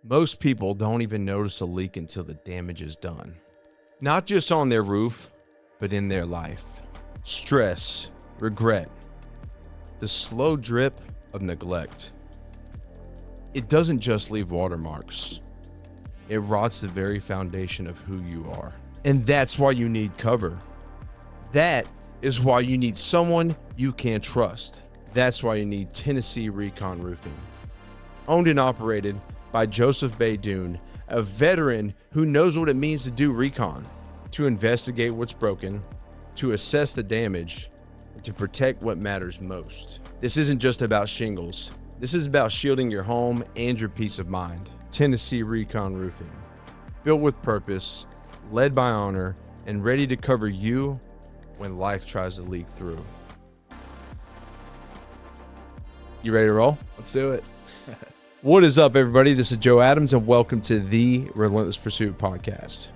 Most people don't even notice a leak until the damage is done. Not just on their roof, but in their life. Stress, regret, the slow drip of neglect. It doesn't just leave watermarks. It rots the very foundation of who you are. And that's why you need cover. That is why you need someone you can trust. That's why you need Tennessee Recon Roofing. Owned and operated by Joseph Baydoun, a veteran who knows what it means to do recon, to investigate what's broken, to assess the damage, and to protect what matters most. This isn't just about shingles. This is about shielding your home and your peace of mind. Tennessee Recon Roofing. Built with purpose, led by honor, and ready to cover you when life tries to leak through. You ready to roll? Let's do it. What is up, everybody? This is Joe Adams, and welcome to the Relentless Pursuit podcast.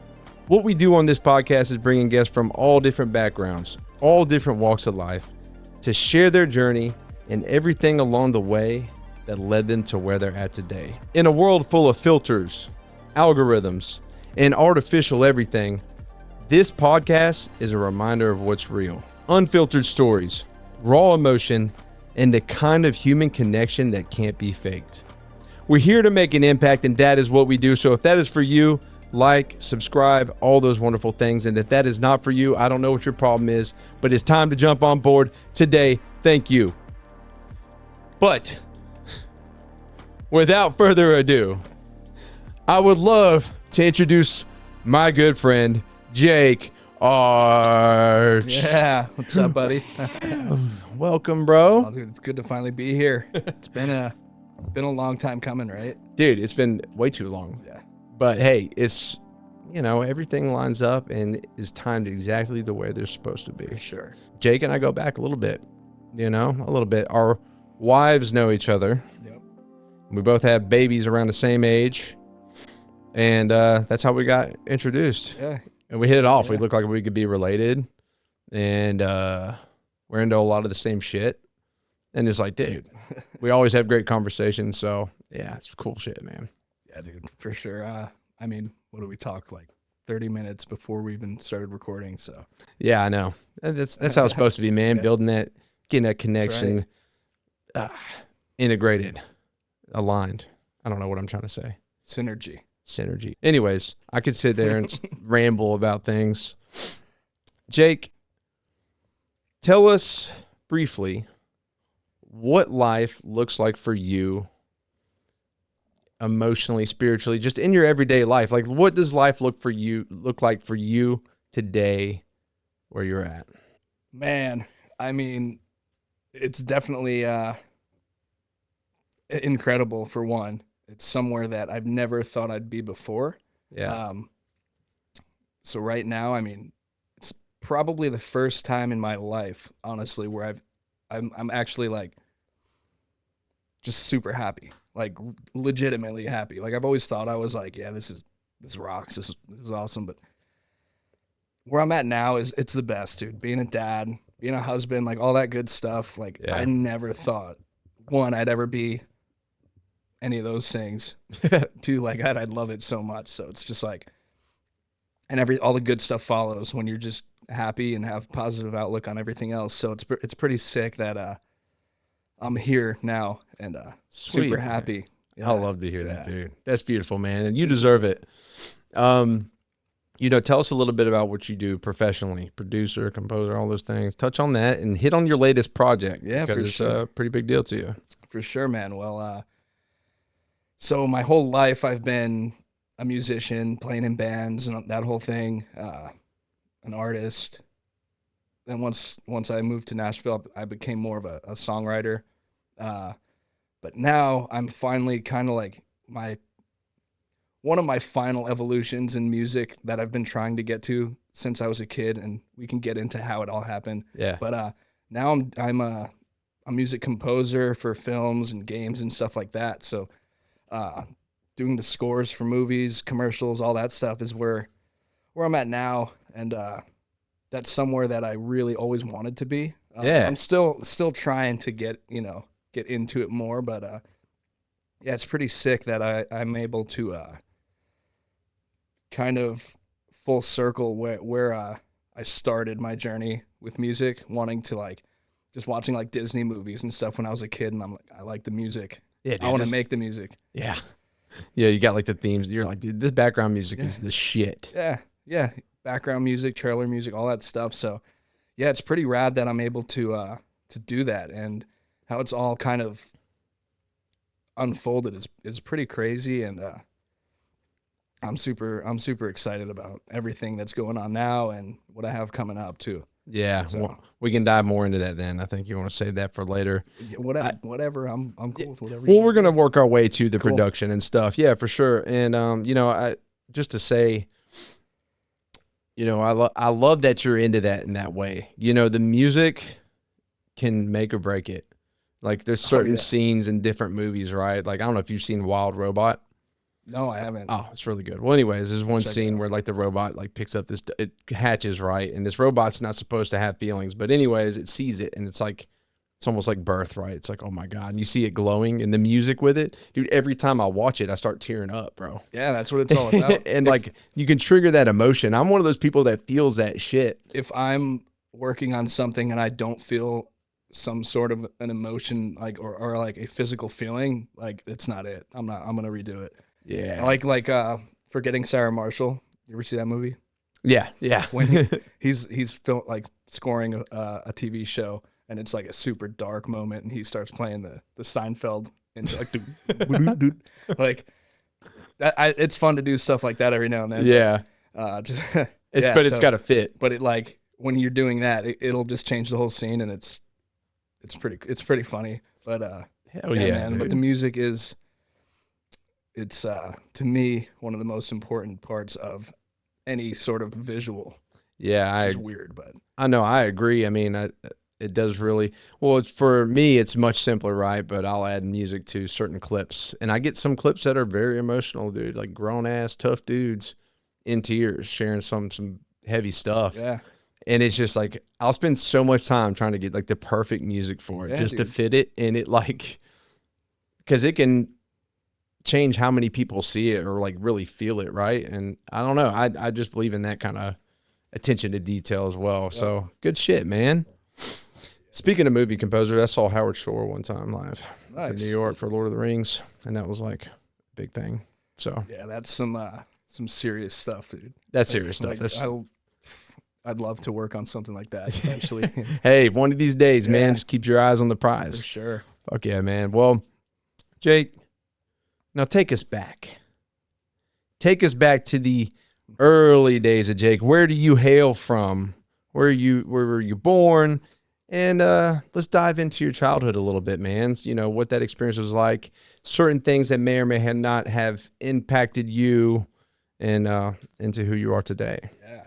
What we do on this podcast is bringing guests from all different backgrounds, all different walks of life, to share their journey and everything along the way that led them to where they're at today. In a world full of filters, algorithms, and artificial everything, this podcast is a reminder of what's real. Unfiltered stories, raw emotion, and the kind of human connection that can't be faked. We're here to make an impact, and that is what we do. So if that is for you, like, subscribe, all those wonderful things. And if that is not for you, I don't know what your problem is, but it's time to jump on board today. Thank you. But without further ado, I would love to introduce my good friend, Jake Arch. Yeah. What's up, buddy? Welcome, bro. Oh, dude, it's good to finally be here. It's been a long time coming, right? Dude, it's been way too long. Yeah. But hey, it's, everything lines up and is timed exactly the way they're supposed to be. For sure. Jake and I go back a little bit, a little bit. Our wives know each other. Yep. We both have babies around the same age. And that's how we got introduced. Yeah. And we hit it off. Yeah. We look like we could be related. And we're into a lot of the same shit. And it's like, dude, we always have great conversations. So, yeah, it's cool shit, man. Yeah, dude, for sure. I mean, what do we talk, like 30 minutes before we even started recording? So, yeah, I know. That's how it's supposed to be, man. Yeah. Building that, getting that connection, integrated, aligned. I don't know what I'm trying to say. Synergy. Anyways, I could sit there and ramble about things. Jake, tell us briefly what life looks like for you emotionally, spiritually, just in your everyday life. Like, what does life look like for you today where you're at? Man, I mean, it's definitely incredible, for one. It's somewhere that I've never thought I'd be before. Yeah. So right now, I mean, it's probably the first time in my life, honestly, where I'm actually like just super happy, like legitimately happy. Like, I've always thought I was like, yeah, this rocks. This is awesome. But where I'm at now it's the best, dude. Being a dad, being a husband, like all that good stuff. Like, Yeah. I never thought, one, I'd ever be any of those things. Two, like I'd love it so much. So it's just like, and all the good stuff follows when you're just happy and have positive outlook on everything else. So it's pretty sick that I'm here now and Sweet, super man. happy. I love to hear that, Yeah. dude. That's beautiful, man. And you deserve it. Tell us a little bit about what you do professionally, producer, composer, all those things. Touch on that and hit on your latest project. Yeah, because for it's sure. a pretty big deal to you. For sure, man. Well, so my whole life I've been a musician, playing in bands and that whole thing, an artist. Then once I moved to Nashville, I became more of a songwriter. But now I'm finally kind of like one of my final evolutions in music that I've been trying to get to since I was a kid, and we can get into how it all happened. Yeah. But now I'm a music composer for films and games and stuff like that. So doing the scores for movies, commercials, all that stuff is where I'm at now, and that's somewhere that I really always wanted to be. Yeah. I'm still trying to get into it more, but Yeah, it's pretty sick that I'm able to kind of full circle where I started my journey with music, wanting to like just watching like Disney movies and stuff when I was a kid, and I'm like, I like the music. Yeah, I dude. want to make the music. Yeah. Yeah, you got like the themes. You're like, dude, this background music Yeah. is the shit. Yeah, yeah, background music, trailer music, all that stuff. So, yeah, it's pretty rad that I'm able to do that, and how it's all kind of unfolded is pretty crazy, and I'm super excited about everything that's going on now and what I have coming up too. Yeah, So well, we can dive more into that then. I think you want to save that for later. whatever, I'm cool with whatever. Well, we're gonna work our way to the Cool. production and stuff. Yeah, for sure. And you know, I just to say, you know, I love that you're into that in that way. You know, the music can make or break it. Like there's certain scenes in different movies, right? Like I don't know if you've seen Wild Robot. No, I haven't. Oh, it's really good. Well, anyways, there's one Check it scene out. where like the robot like picks up this, it hatches, right? And this robot's not supposed to have feelings, but anyways, it sees it and it's like, it's almost like birth, right? It's like, oh my God. And you see it glowing and the music with it. Dude, every time I watch it, I start tearing up, bro. Yeah, that's what it's all about. And like you can trigger that emotion. I'm one of those people that feels that shit. If I'm working on something and I don't feel some sort of an emotion, like or like a physical feeling, like it's not it. I'm gonna redo it. Yeah. Like Forgetting Sarah Marshall. You ever see that movie? Yeah. Yeah. When he's like scoring a TV show, and it's like a super dark moment, and he starts playing the Seinfeld and like like that. It's fun to do stuff like that every now and then. Yeah. Just It's got to fit. But it like when you're doing that, it'll just change the whole scene, and it's pretty funny. But Hell yeah, man. dude. But the music is. It's to me one of the most important parts of any sort of visual. Yeah, It's weird, but I know, I agree. I mean, it does really well. It's, for me, it's much simpler, right? But I'll add music to certain clips, and I get some clips that are very emotional, dude. Like grown ass tough dudes in tears, sharing some heavy stuff. yeah, And it's just like I'll spend so much time trying to get like the perfect music for it, Yeah, just to dude. fit it, and it like because it can change how many people see it or like really feel it, right? And I don't know, I just believe in that kind of attention to detail as well. So good shit, man. Speaking of movie composer, I saw Howard Shore one time live in New York for Lord of the Rings, and that was like a big thing. So Yeah, that's some serious stuff, dude. that's serious stuff. Like, That's, I'd love to work on something like that eventually. hey, one of these days, man, Yeah. just keep your eyes on the For prize. sure. Fuck yeah, man. Well, Jake, now take us back. Take us back to the early days of Jake. Where do you hail from? Where were you born? And let's dive into your childhood a little bit, man. You know, what that experience was like, certain things that may or may have not have impacted you and into who you are today. Yeah.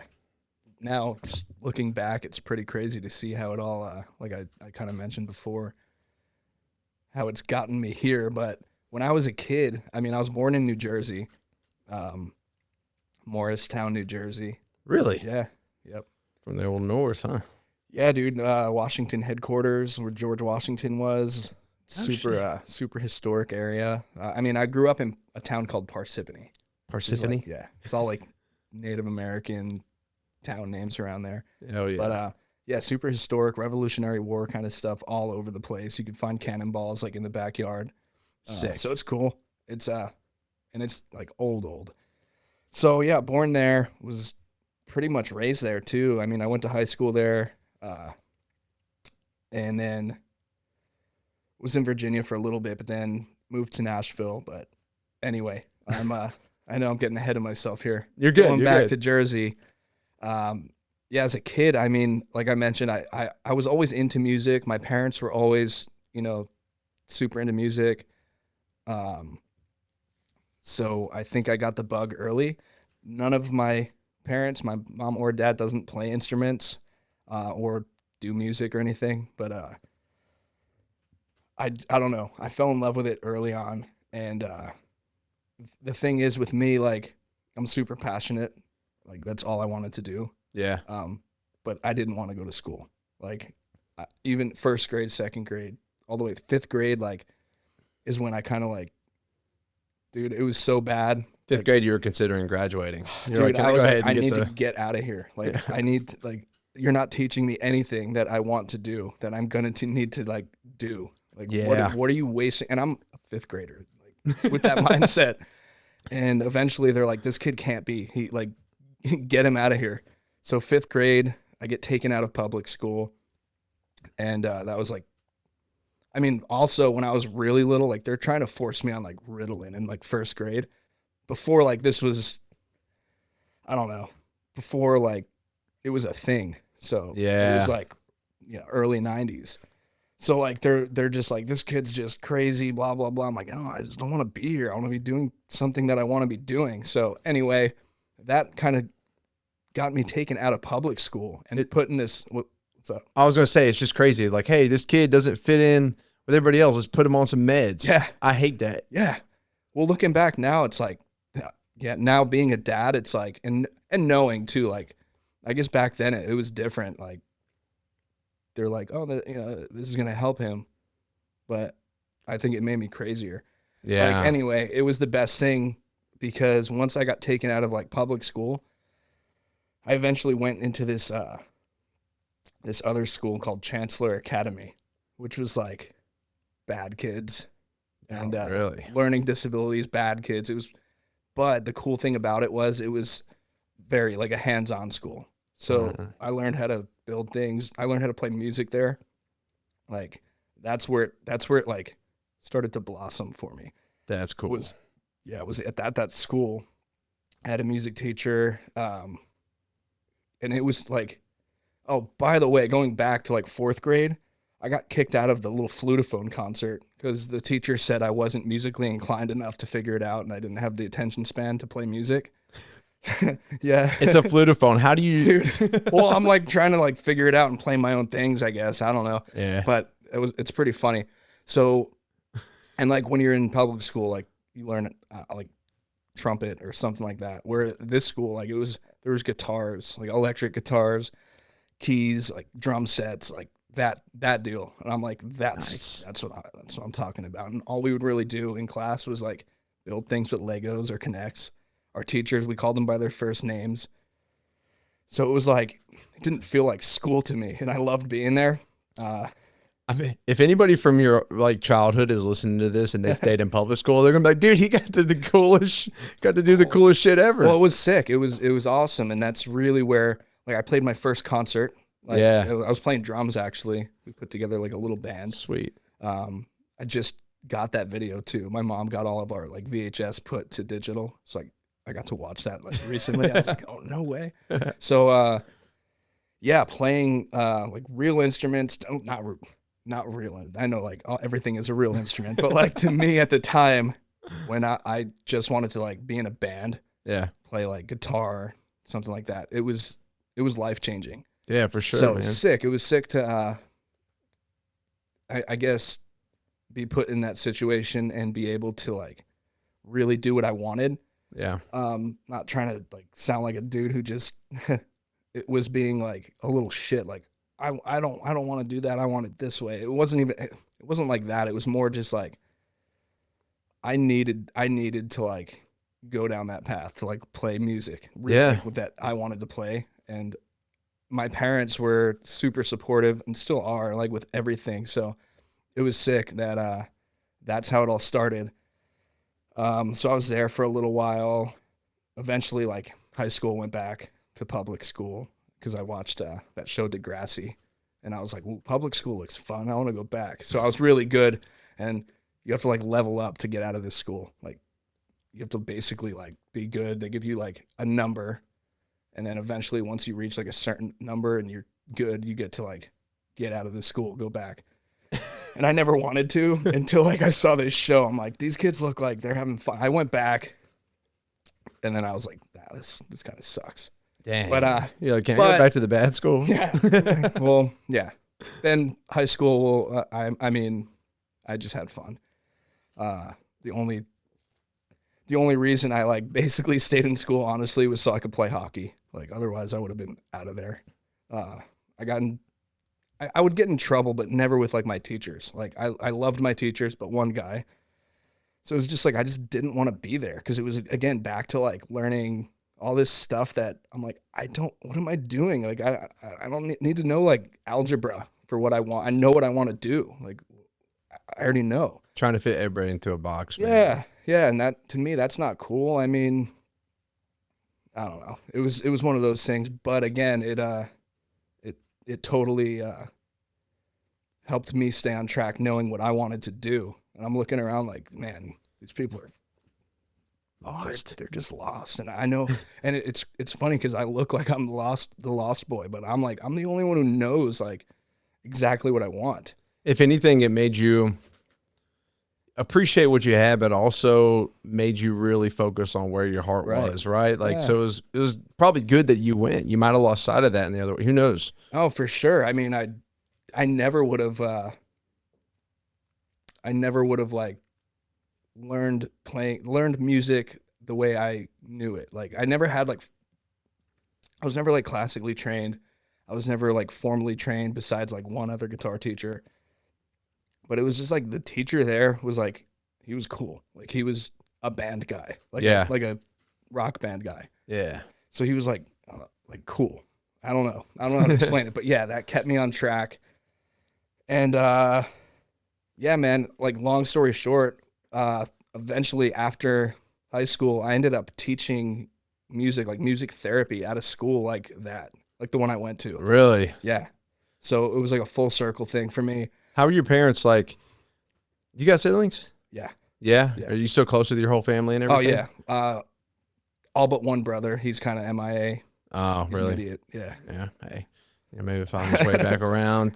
Now, looking back, it's pretty crazy to see how it all, like I kind of mentioned before, how it's gotten me here. But when I was a kid, I mean, I was born in New Jersey, Morristown, New Jersey. Really? Yeah. Yep. From the old north, huh? Yeah, dude. Washington headquarters, where George Washington was. Super historic area. I mean, I grew up in a town called Parsippany. Parsippany? Like, yeah. It's all like Native American town names around there. Hell yeah. But yeah, super historic, Revolutionary War kind of stuff all over the place. You could find cannonballs like in the backyard. Sick. So it's cool. It's and it's like old. So yeah, born there, was pretty much raised there too. I mean, I went to high school there, and then was in Virginia for a little bit, but then moved to Nashville. But anyway, I know I'm getting ahead of myself here. You're good. Going You're back good. to Jersey. Yeah, as a kid, I mean, like I mentioned, I was always into music. My parents were always, super into music. So I think I got the bug early. None of my parents, my mom or dad, doesn't play instruments or do music or anything. But I don't know. I fell in love with it early on. And the thing is with me, like, I'm super passionate. Like, that's all I wanted to do. Yeah. But I didn't want to go to school. Like, even first grade, second grade, all the way to fifth grade, like, is when I kind of like dude, it was so bad. Fifth grade, you were considering graduating. You're Dude, like, can I was go like, ahead I and need get to get out of here. Like, Yeah. I need to, like, you're not teaching me anything that I want to do, that I'm going to need to, like, do. Like, Yeah. what are you wasting? And I'm a fifth grader, like, with that mindset. And eventually they're like, this kid can't be. He, like, get him out of here. So fifth grade, I get taken out of public school. And that was like, I mean, also when I was really little, like, they're trying to force me on, like, Ritalin in, like, first grade. Before, like, this was, I don't know, before, like, it was a thing. So it Yeah. was like, early 90s. So like they're just like, this kid's just crazy, blah blah blah. I'm like, no, I just don't want to be here. I want to be doing something that I want to be doing. So anyway, that kind of got me taken out of public school and put in this. What's up? I was going to say, it's just crazy. Like, hey, this kid doesn't fit in with everybody else. Let's put him on some meds. Yeah. I hate that. Yeah. Well, looking back now, it's like, yeah, now being a dad, it's like, and knowing too, like, I guess back then it was different. Like, they're like, oh, this is going to help him. But I think it made me crazier. Yeah. Like, anyway, it was the best thing because once I got taken out of like public school, I eventually went into this other school called Chancellor Academy, which was like bad kids and really? learning disabilities, bad kids. But the cool thing about it was very like a hands-on school. So I learned how to build things. I learned how to play music there. Like that's where it like started to blossom for me. That's cool. It was at that school. I had a music teacher, and it was like, oh, by the way, going back to like fourth grade, I got kicked out of the little flutophone concert because the teacher said I wasn't musically inclined enough to figure it out, and I didn't have the attention span to play music. Yeah, it's a flutophone. How do you, dude? Well, I'm like trying to like figure it out and play my own things, I guess. I don't know. Yeah, but it's pretty funny. So, and like when you're in public school, like you learn like trumpet or something like that. Where this school, like there was guitars, like electric guitars, keys, like drum sets, like that deal. And I'm like, that's what I'm talking about. And all we would really do in class was like build things with Legos or Connects. Our teachers, we called them by their first names. So it was like, it didn't feel like school to me. And I loved being there. I mean, if anybody from your like childhood is listening to this and they stayed in public school, they're gonna be like, dude, he got to do the coolest shit ever. Well, it was sick. It was awesome. And that's really where, like, I played my first concert. Like, yeah. I was playing drums, actually. We put together like a little band. Sweet. I just got that video too. My mom got all of our like VHS put to digital. So like, I got to watch that like recently. I was like, oh, no way. So, yeah, playing like real instruments, not real. I know like everything is a real instrument, but like to me at the time when I just wanted to like be in a band, play like guitar, something like that. It was life-changing. Yeah, for sure. So man. it was sick. It was sick to, I guess, be put in that situation and be able to like really do what I wanted. Yeah. Not trying to like sound like a dude who just it was being like a little shit. Like I don't want to do that. I want it this way. It wasn't like that. It was more just like I needed to like go down that path to like play music. Really, like, with that I wanted to play. And my parents were super supportive and still are, like, with everything. So it was sick that that's how it all started. So I was there for a little while. Eventually, like, high school, went back to public school because I watched that show Degrassi. And I was like, well, public school looks fun. I want to go back. So I was really good. And you have to, like, level up to get out of this school. Like, you have to basically, like, be good. They give you, like, a number. And then eventually, once you reach, like, a certain number and you're good, you get to, like, get out of the school, go back. And I never wanted to until, like, I saw this show. I'm like, these kids look like they're having fun. I went back. And then I was like, nah, this kind of sucks. Dang. But you're like, can I go back to the bad school? Yeah. Well, yeah. Then high school, I mean, I just had fun. The only reason I like basically stayed in school, honestly, was so I could play hockey. Like, otherwise I would have been out of there. I would get in trouble, but never with like my teachers. Like I loved my teachers, but one guy. So it was just like, I just didn't want to be there because it was, again, back to like learning all this stuff that I'm like, what am I doing? Like, I don't need to know like algebra for what I want. I know what I want to do. Like, I already know. Trying to fit everybody into a box, man. Yeah. Yeah. And that, to me, that's not cool. I mean, I don't know. It was one of those things, but again, it totally, helped me stay on track knowing what I wanted to do. And I'm looking around like, man, these people are lost. They're just lost. And I know, and it's funny because I look like I'm the lost boy, but I'm like, I'm the only one who knows like exactly what I want. If anything, it made you appreciate what you had, but also made you really focus on where your heart was, right? Like, so it was probably good that you went. You might have lost sight of that in the other way. Who knows? Oh, for sure. I mean, I never would have like learned music the way I knew it. Like I was never like classically trained. I was never like formally trained besides like one other guitar teacher. But it was just like the teacher there was like, he was cool. Like he was a band guy, like like a rock band guy. Yeah. So he was like cool. I don't know how to explain it, but yeah, that kept me on track. And yeah, man, like long story short, eventually after high school, I ended up teaching music, like music therapy at a school like that, like the one I went to. Really? Yeah. So it was like a full circle thing for me. How are your parents like? You got siblings? Yeah. Yeah? Yeah. Are you still close with your whole family and everything? Oh yeah. All but one brother. He's kind of MIA. Oh, He's really? an idiot. Yeah. Yeah. Hey, maybe find his way back around.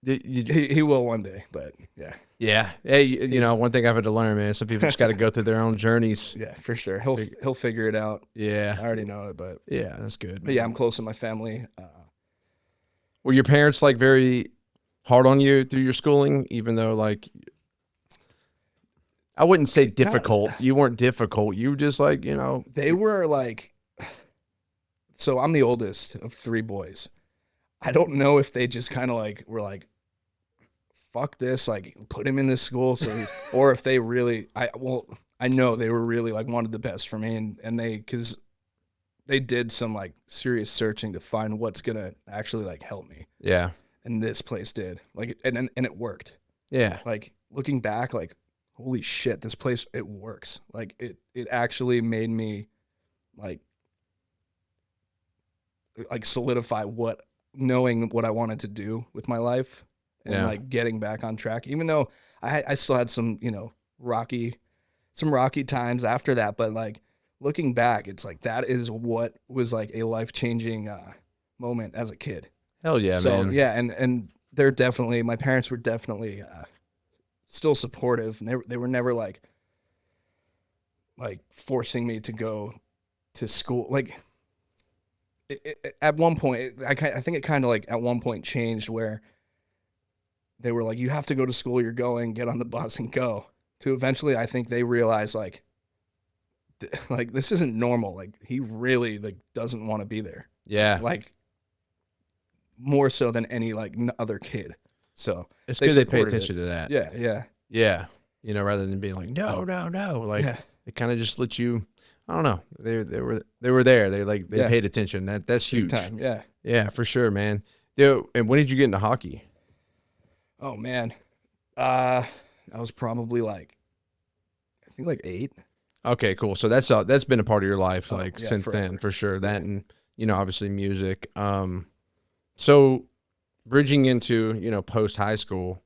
He will one day, but yeah. Yeah. Hey, you know, one thing I've had to learn, man, some people just got to go through their own journeys. Yeah, for sure. He'll figure it out. Yeah. I already know it, but Yeah, that's good. but yeah, I'm close to my family. Were your parents like very hard on you through your schooling, even though like, I wouldn't say difficult. You weren't difficult. You were just like, you know. They were like, so I'm the oldest of three boys. I don't know if they just kind of like were like, fuck this, like put him in this school. So, or if they really, I know they were really like wanted the best for me, and cause they did some like serious searching to find what's going to actually like help me. Yeah. And this place did like, and it worked. Yeah. Like looking back, like, holy shit, this place, it works. Like it actually made me like solidify knowing what I wanted to do with my life and like getting back on track, even though I still had some, you know, rocky times after that. But like looking back, it's like, that is what was like a life-changing moment as a kid. Hell yeah, so, man. Yeah. And my parents were definitely still supportive, and they were never like forcing me to go to school. Like at one point, I think it kind of like at one point changed where they were like, you have to go to school, you're going, get on the bus and go. To eventually, I think they realized like this isn't normal. Like he really like doesn't want to be there. Yeah. Like more so than any like other kid. So it's good they pay attention to that. Yeah, yeah. Yeah. You know, rather than being like, no. Like it kind of just let you, I don't know. They were there. They paid attention. That's huge. Big time. Yeah. Yeah, for sure, man. Dude, and when did you get into hockey? Oh man. I was probably like, I think like 8. Okay, cool. So that's been a part of your life since forever. then, for sure. That and, you know, obviously music. So bridging into, you know, post high school,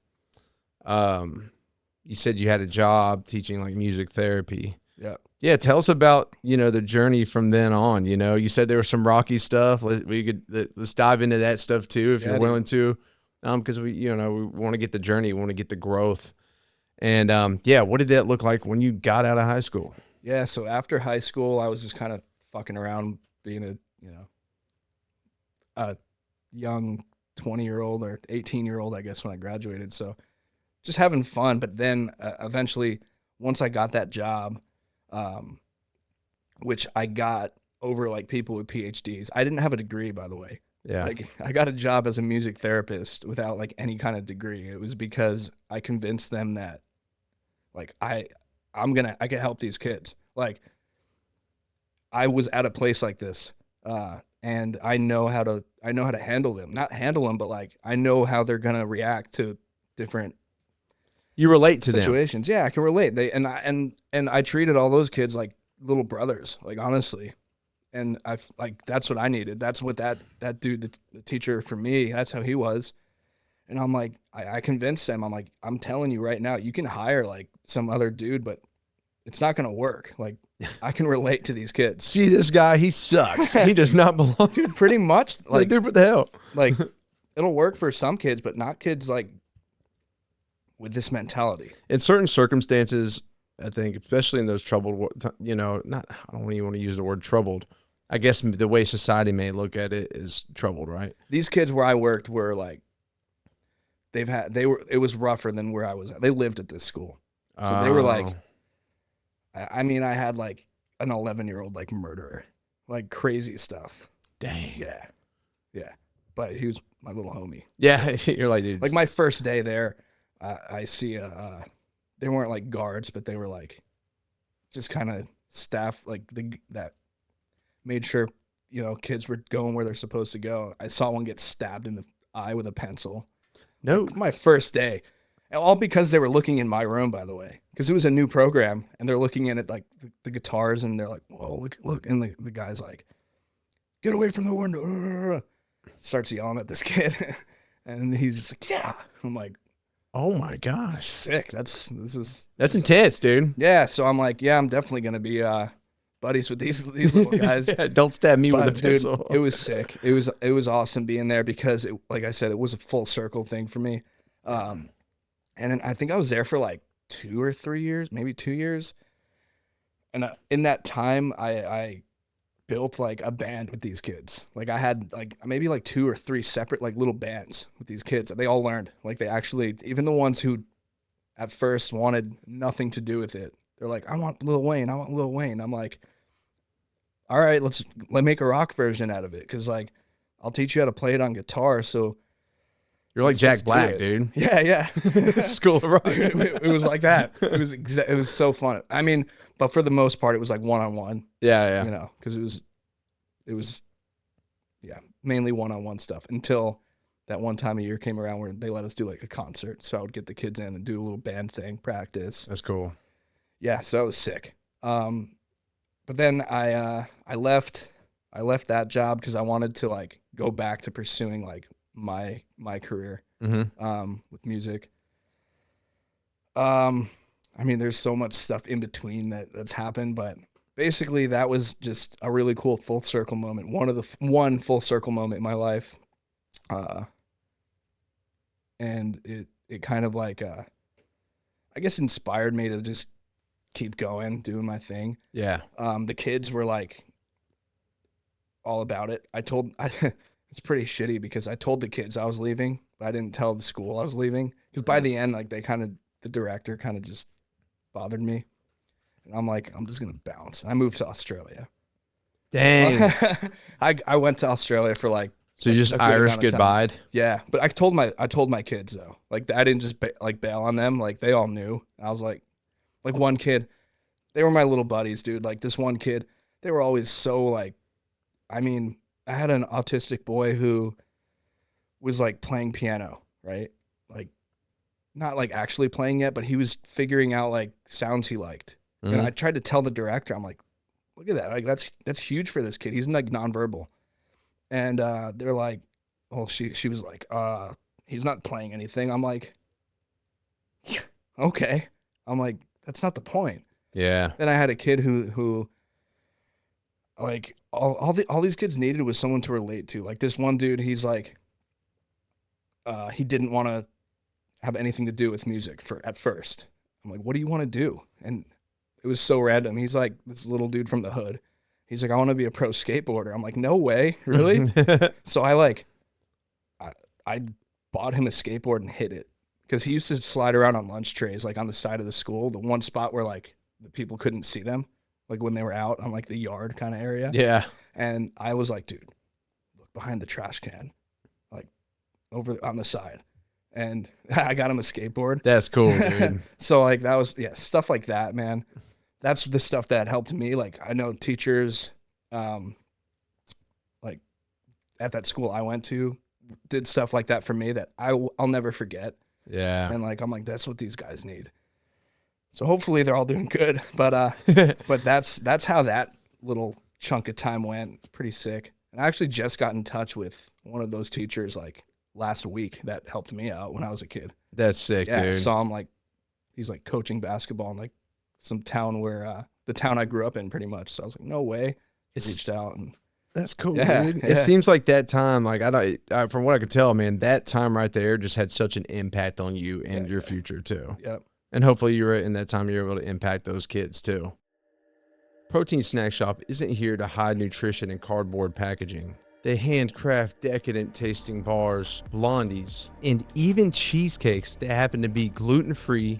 you said you had a job teaching like music therapy. Yeah. Yeah. Tell us about, you know, the journey from then on. You know, you said there was some rocky stuff. Let's dive into that stuff too, if you're willing to, because we want to get the journey, we want to get the growth. And what did that look like when you got out of high school? Yeah. So after high school, I was just kind of fucking around, being a young 20-year-old or 18-year-old, I guess, when I graduated. So just having fun. But then eventually, once I got that job, which I got over like people with PhDs. I didn't have a degree, by the way. Yeah. Like I got a job as a music therapist without like any kind of degree. It was because I convinced them that like I I can help these kids. Like, I was at a place like this, and I know how to handle them. Not handle them, but like I know how they're gonna react to different You relate to them. situations. Yeah, I can relate. I treated all those kids like little brothers, like honestly. And that's what I needed. That's what that dude, the teacher for me, that's how he was. And I'm like, I convinced them. I'm like, I'm telling you right now, you can hire like some other dude, but it's not gonna work. Like, I can relate to these kids. See this guy, he sucks. He does not belong. Dude, pretty much. Like, dude, what the hell? Like, it'll work for some kids, but not kids like with this mentality. In certain circumstances, I think, especially in those troubled, not, I don't even want to use the word troubled. I guess the way society may look at it is troubled, right? These kids where I worked were like, it was rougher than where I was at. They lived at this school. So they were like, I mean, I had like an 11-year-old like murderer, like crazy stuff. Dang. Yeah. Yeah. But he was my little homie. Yeah. You're like, dude. Like my first day there, I see they weren't like guards, but they were like just kind of staff, like that made sure, kids were going where they're supposed to go. I saw one get stabbed in the eye with a pencil. No. Like, my first day. And all because they were looking in my room, by the way, because it was a new program and they're looking in at like the guitars and they're like, whoa, look. And the guy's like, get away from the window. Starts yelling at this kid. And he's just like, yeah. I'm like, oh my gosh. Sick. That's intense, dude. Yeah. So I'm like, yeah, I'm definitely going to be buddies with these little guys. Yeah, don't stab me with a pencil. Dude, it was sick. It was awesome being there because like I said, it was a full circle thing for me. And then I think I was there for like 2 or 3 years, maybe 2 years. And in that time, I built like a band with these kids. Like I had like maybe like 2 or 3 separate like little bands with these kids. They all learned. Like they actually, even the ones who at first wanted nothing to do with it, they're like, I want Lil Wayne. I'm like, all right, let's make a rock version out of it. Cause like, I'll teach you how to play it on guitar. So you're like Jack Black, dude. Yeah. School of Rock. It was like that. It was so fun. I mean, but for the most part, it was like one-on-one. Yeah. Cause it was mainly one-on-one stuff until that one time of year came around where they let us do like a concert. So I would get the kids in and do a little band thing, practice. That's cool. Yeah. So it was sick. But then I left that job because I wanted to like go back to pursuing like my career with music. I mean, there's so much stuff in between that's happened, but basically that was just a really cool full circle moment. One full circle moment in my life. And it kind of like, I guess inspired me to just keep going, doing my thing. Yeah. The kids were like all about it. It's pretty shitty because I told the kids I was leaving, but I didn't tell the school I was leaving. Because by the end, like the director kind of just bothered me. And I'm like, I'm just going to bounce. I moved to Australia. Dang. I went to Australia for like. So you just Irish goodbye? Yeah. But I told my kids though, like I didn't just bail on them. Like they all knew. I was like one kid, they were my little buddies, dude. Like this one kid, they were always so like, I mean, I had an autistic boy who was like playing piano, right? Like not like actually playing yet, but he was figuring out like sounds he liked. Mm-hmm. And I tried to tell the director, I'm like, look at that. Like that's huge for this kid. He's like nonverbal. And they're like, well, she was like, he's not playing anything. I'm like, okay. I'm like, that's not the point. Yeah. Then I had a kid who like all these kids needed was someone to relate to. Like this one dude, he's like, he didn't want to have anything to do with music at first. I'm like, what do you want to do? And it was so random. He's like this little dude from the hood. He's like, I want to be a pro skateboarder. I'm like, no way, really? So I bought him a skateboard and hid it because he used to slide around on lunch trays, like on the side of the school, the one spot where like the people couldn't see them. Like when they were out on like the yard kind of area. Yeah. And I was like, dude, look behind the trash can, like over on the side. and I got him a skateboard. That's cool, dude. So like that was stuff like that, man. That's the stuff that helped me. Like I know teachers, like at that school I went to, did stuff like that for me that I'll never forget. Yeah. And like I'm like, that's what these guys need. So hopefully they're all doing good. But but that's how that little chunk of time went. Pretty sick. And I actually just got in touch with one of those teachers like last week that helped me out when I was a kid. That's sick, Yeah, I dude. saw him like he's like coaching basketball in like some town where the town I grew up in pretty much. So I was like, no way. Reached out and That's cool, Yeah, dude. yeah. It seems like that time, like from what I could tell, man, that time right there just had such an impact on you and your future too. Yep. And hopefully in that time you're able to impact those kids too. Protein Snack Shop isn't here to hide nutrition in cardboard packaging. They handcraft decadent tasting bars, blondies, and even cheesecakes that happen to be gluten-free,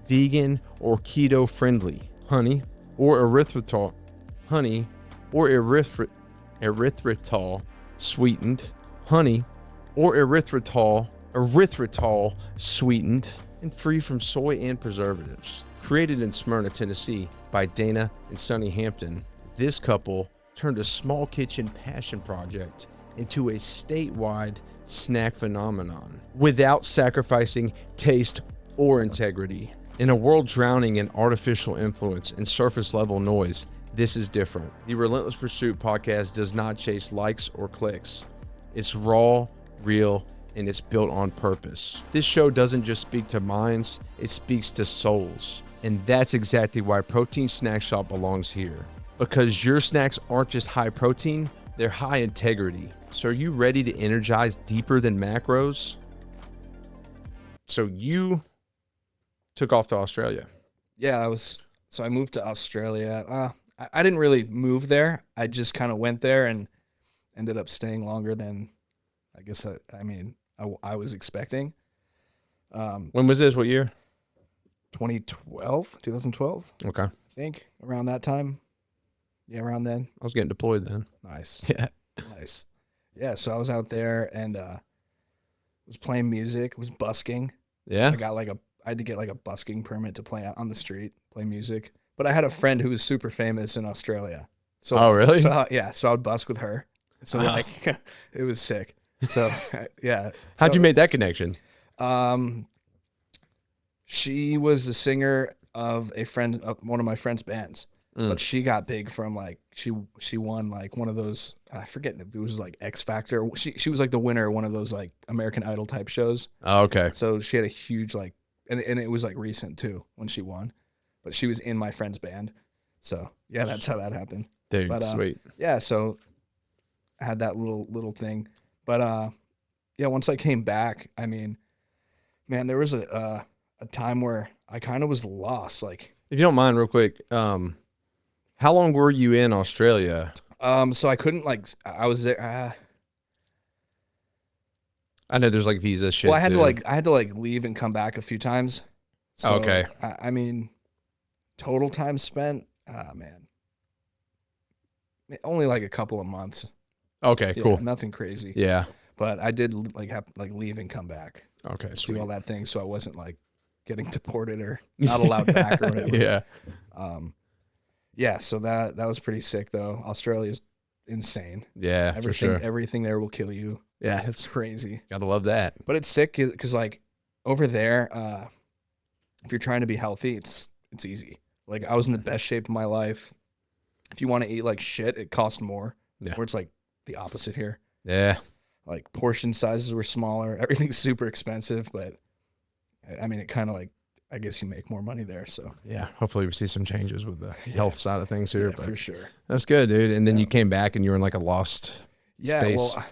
vegan, or keto friendly. Honey or erythritol sweetened, honey or erythritol sweetened, and free from soy and preservatives. Created in Smyrna, Tennessee by Dana and Sonny Hampton, this couple turned a small kitchen passion project into a statewide snack phenomenon without sacrificing taste or integrity. In a world drowning in artificial influence and surface level noise, this is different. The Relentless Pursuit podcast does not chase likes or clicks. It's raw, real, and it's built on purpose. This show doesn't just speak to minds, it speaks to souls. And that's exactly why Protein Snack Shop belongs here. Because your snacks aren't just high protein, they're high integrity. So are you ready to energize deeper than macros? So you took off to Australia. Yeah, I moved to Australia. I didn't really move there. I just kind of went there and ended up staying longer than I guess I was expecting. When was this? What year? 2012, Okay. I think, around that time. Yeah, around then. I was getting deployed then. Nice. Yeah. Nice. Yeah, so I was out there and was playing music, was busking. Yeah. I had to get like a busking permit to play on the street, play music. But I had a friend who was super famous in Australia. So Oh, really? So I would busk with her. So like it was sick. So yeah. How'd you make that connection? She was the singer of one of my friend's bands. But she got big from like she won like one of those, I forget if it was like X Factor. She was like the winner of one of those like American Idol type shows. Oh, okay. So she had a huge like and it was like recent too when she won. But she was in my friend's band. So yeah, that's how that happened. Dude, But, sweet. Yeah, so I had that little thing. But yeah, once I came back, I mean, man, there was a time where I kind of was lost. Like, If you don't mind real quick, how long were you in Australia? so I couldn't I was there. I know there's like visa shit. Well, I had too. to leave and come back a few times. So, Okay. I mean, total time spent, man, only like a couple of months. Okay, Yeah, cool. nothing crazy. Yeah. But I did like have like leave and come back, Okay, do sweet. all that thing, so I wasn't like getting deported or not allowed back or whatever. Yeah. Yeah. So that was pretty sick though. Australia's insane. Yeah, for sure. Everything there will kill you. Yeah, It's crazy. gotta love that. But it's sick because like over there, if you're trying to be healthy, it's easy. Like I was in the best shape of my life. If you want to eat like shit, it costs more. Yeah. Where it's like the opposite here. Yeah. Like portion sizes were smaller. Everything's super expensive, but I mean, it kind of like, I guess you make more money there. So Yeah. Hopefully we see some changes with the health side of things here. yeah, But for sure. that's good, dude. And then Yeah. you came back and you were in like a lost space. Well,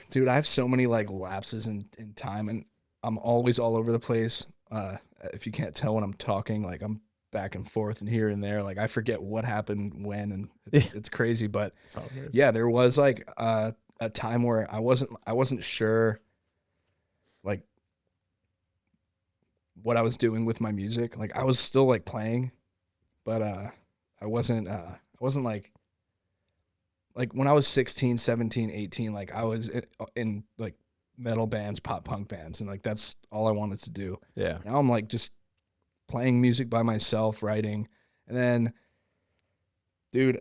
dude, I have so many like lapses in time, and I'm always all over the place. If you can't tell when I'm talking, like I'm back and forth and here and there. Like I forget what happened when, and it's crazy. But It's all good. yeah, there was like a time where I wasn't sure, like what I was doing with my music. Like I was still like playing, but I wasn't like when I was 16, 17, 18, like I was in like metal bands, pop punk bands, and like that's all I wanted to do. Yeah. Now I'm like just playing music by myself, writing, and then, dude,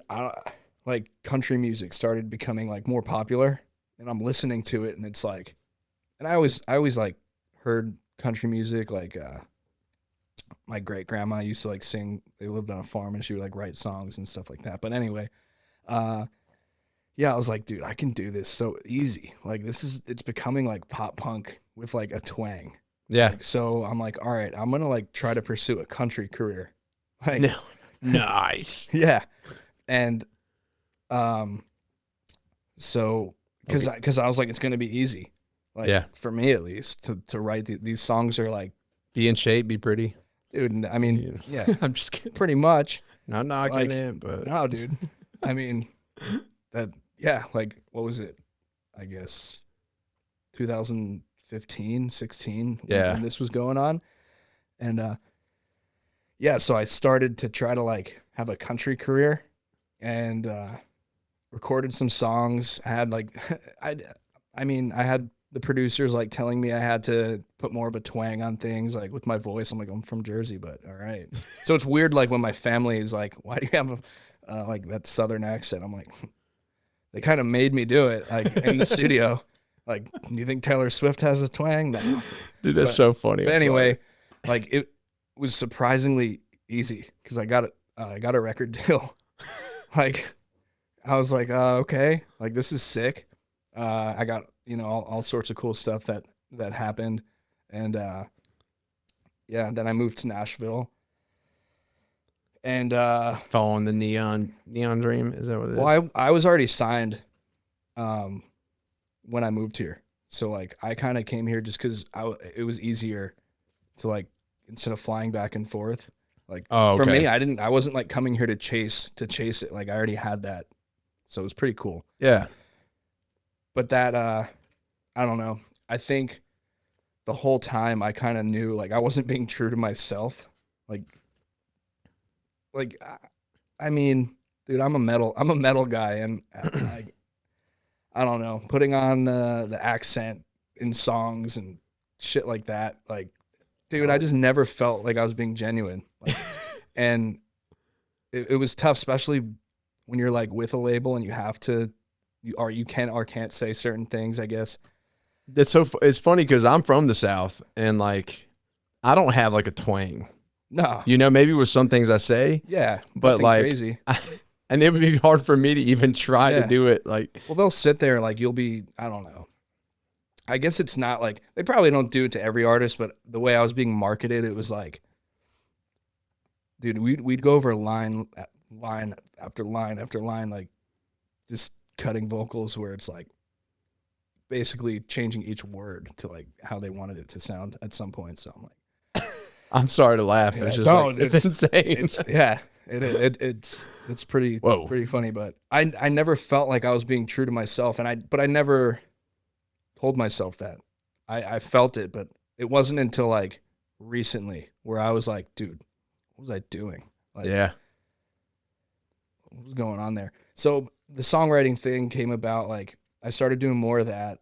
like country music started becoming like more popular, and I'm listening to it, and it's like, and I always like heard country music, like my great grandma used to like sing. They lived on a farm, and she would like write songs and stuff like that. But anyway, yeah, I was like, dude, I can do this so easy. Like it's becoming like pop punk with like a twang. Yeah. Like, so I'm like, all right, I'm gonna like try to pursue a country career. Like, No. Nice. yeah, and so because I was like, it's gonna be easy. Like, Yeah. for me at least, to write these songs are like, Be in shape, be pretty. dude. I mean, yeah, I'm just kidding. pretty much. Not knocking Like, it, but no, dude. I mean, that, yeah, like, what was it? I guess 2015, 16, Yeah. when this was going on. And yeah, so I started to try to like have a country career, and recorded some songs. I had like I mean, I had the producers like telling me I had to put more of a twang on things, like with my voice. I'm like, I'm from Jersey, but all right. So it's weird, like when my family is like, why do you have a like that Southern accent? I'm like, they kind of made me do it, like in the studio. Like, do you think Taylor Swift has a twang? No. dude, that's so funny. But anyway, like it was surprisingly easy because I got a record deal. Like, I was like, okay, like this is sick. I got, all sorts of cool stuff that happened. And yeah, then I moved to Nashville. And Following the neon dream, is that what it is? well, I was already signed when I moved here. So like I kind of came here just because it was easier to like, instead of flying back and forth. Like, Oh, for okay. me, I wasn't like coming here to chase it. Like, I already had that. So it was pretty cool. Yeah. But that, I don't know. I think the whole time I kind of knew like I wasn't being true to myself. Like, I mean, dude, I'm a metal guy, and I don't know, putting on the accent in songs and shit like that. Like, dude, I just never felt like I was being genuine. Like, and it was tough, especially when you're like with a label and you have to, you can or can't say certain things, I guess. That's so. It's funny because I'm from the South, and like, I don't have like a twang. No. Maybe with some things I say. Yeah. But like, crazy. and it would be hard for me to even try Yeah. to do it. Like, Well, they'll sit there like you'll be, I don't know. I guess it's not like, they probably don't do it to every artist, but the way I was being marketed, it was like, dude, we'd go over line after line after line, like just cutting vocals where it's like basically changing each word to like how they wanted it to sound at some point. So I'm like, I'm sorry to laugh. Yeah, It's just no, like, it's insane. It's pretty Whoa. pretty funny, but I never felt like I was being true to myself, but I never told myself that. I felt it, but it wasn't until like recently where I was like, dude, what was I doing? Like, Yeah. what was going on there? So the songwriting thing came about, like I started doing more of that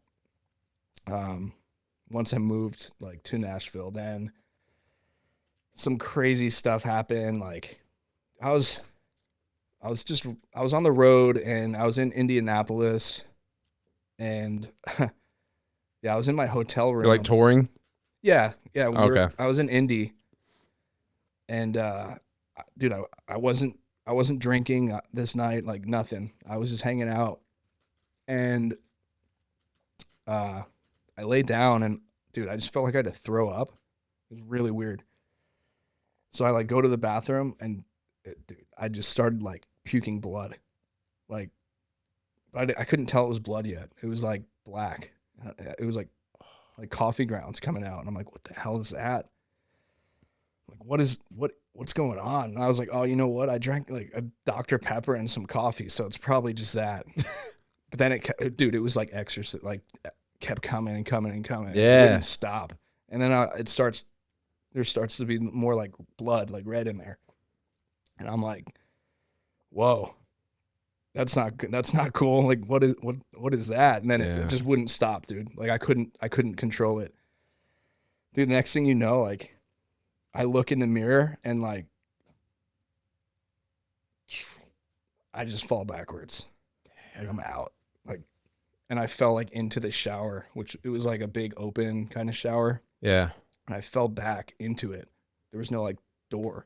once I moved like to Nashville. Then some crazy stuff happened. Like I was on the road, and I was in Indianapolis, and yeah, I was in my hotel room. You're like touring? Yeah. Okay. I was in Indy, and dude, I wasn't drinking this night, like nothing. I was just hanging out, and I laid down, and dude, I just felt like I had to throw up. It was really weird. So I like go to the bathroom, and dude, I just started like puking blood. Like, I couldn't tell it was blood yet. It was like black. It was like coffee grounds coming out, and I'm like, what the hell is that? Like, what's going on? And I was like, oh, you know what? I drank like a Dr. Pepper and some coffee, so it's probably just that. But then it was like exorcist, like kept coming and coming and coming. Yeah. It wouldn't stop. And then there starts to be more like blood, like red in there. And I'm like, whoa. that's not cool. Like, what is that? And then Yeah. it just wouldn't stop, dude. Like I couldn't control it. Dude, the next thing you know, like I look in the mirror and like I just fall backwards. Like I'm out. Like, and I fell like into the shower, which it was like a big open kind of shower. Yeah. And I fell back into it. There was no like door.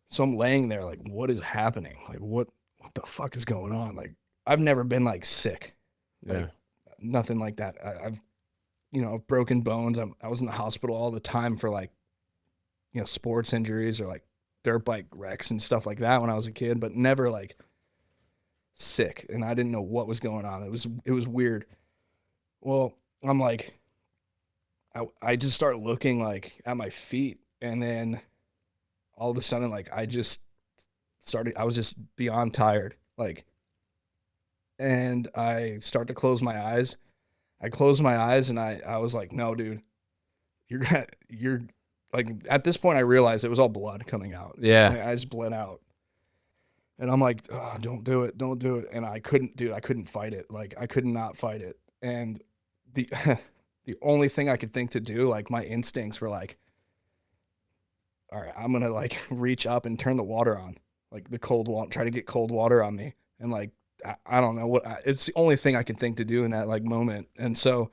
So I'm laying there like, what is happening? Like, what the fuck is going on? Like, I've never been like sick. Yeah. Like, nothing like that. I've broken bones. I was in the hospital all the time for like, sports injuries or like dirt bike wrecks and stuff like that when I was a kid, but never like sick. And I didn't know what was going on. It was weird. Well, I'm like, I just start looking like at my feet, and then all of a sudden, like I was just beyond tired. Like, and I start to close my eyes. I closed my eyes and I was like, no, dude, you're like, at this point I realized it was all blood coming out. Yeah. Like, I just bled out. And I'm like, oh, don't do it. Don't do it. And I couldn't fight it. Like I could not fight it. And the, the only thing I could think to do, like my instincts were like, all right, I'm going to like reach up and turn the water on, like the cold water, try to get cold water on me. And like, I don't know it's the only thing I can think to do in that like moment. And so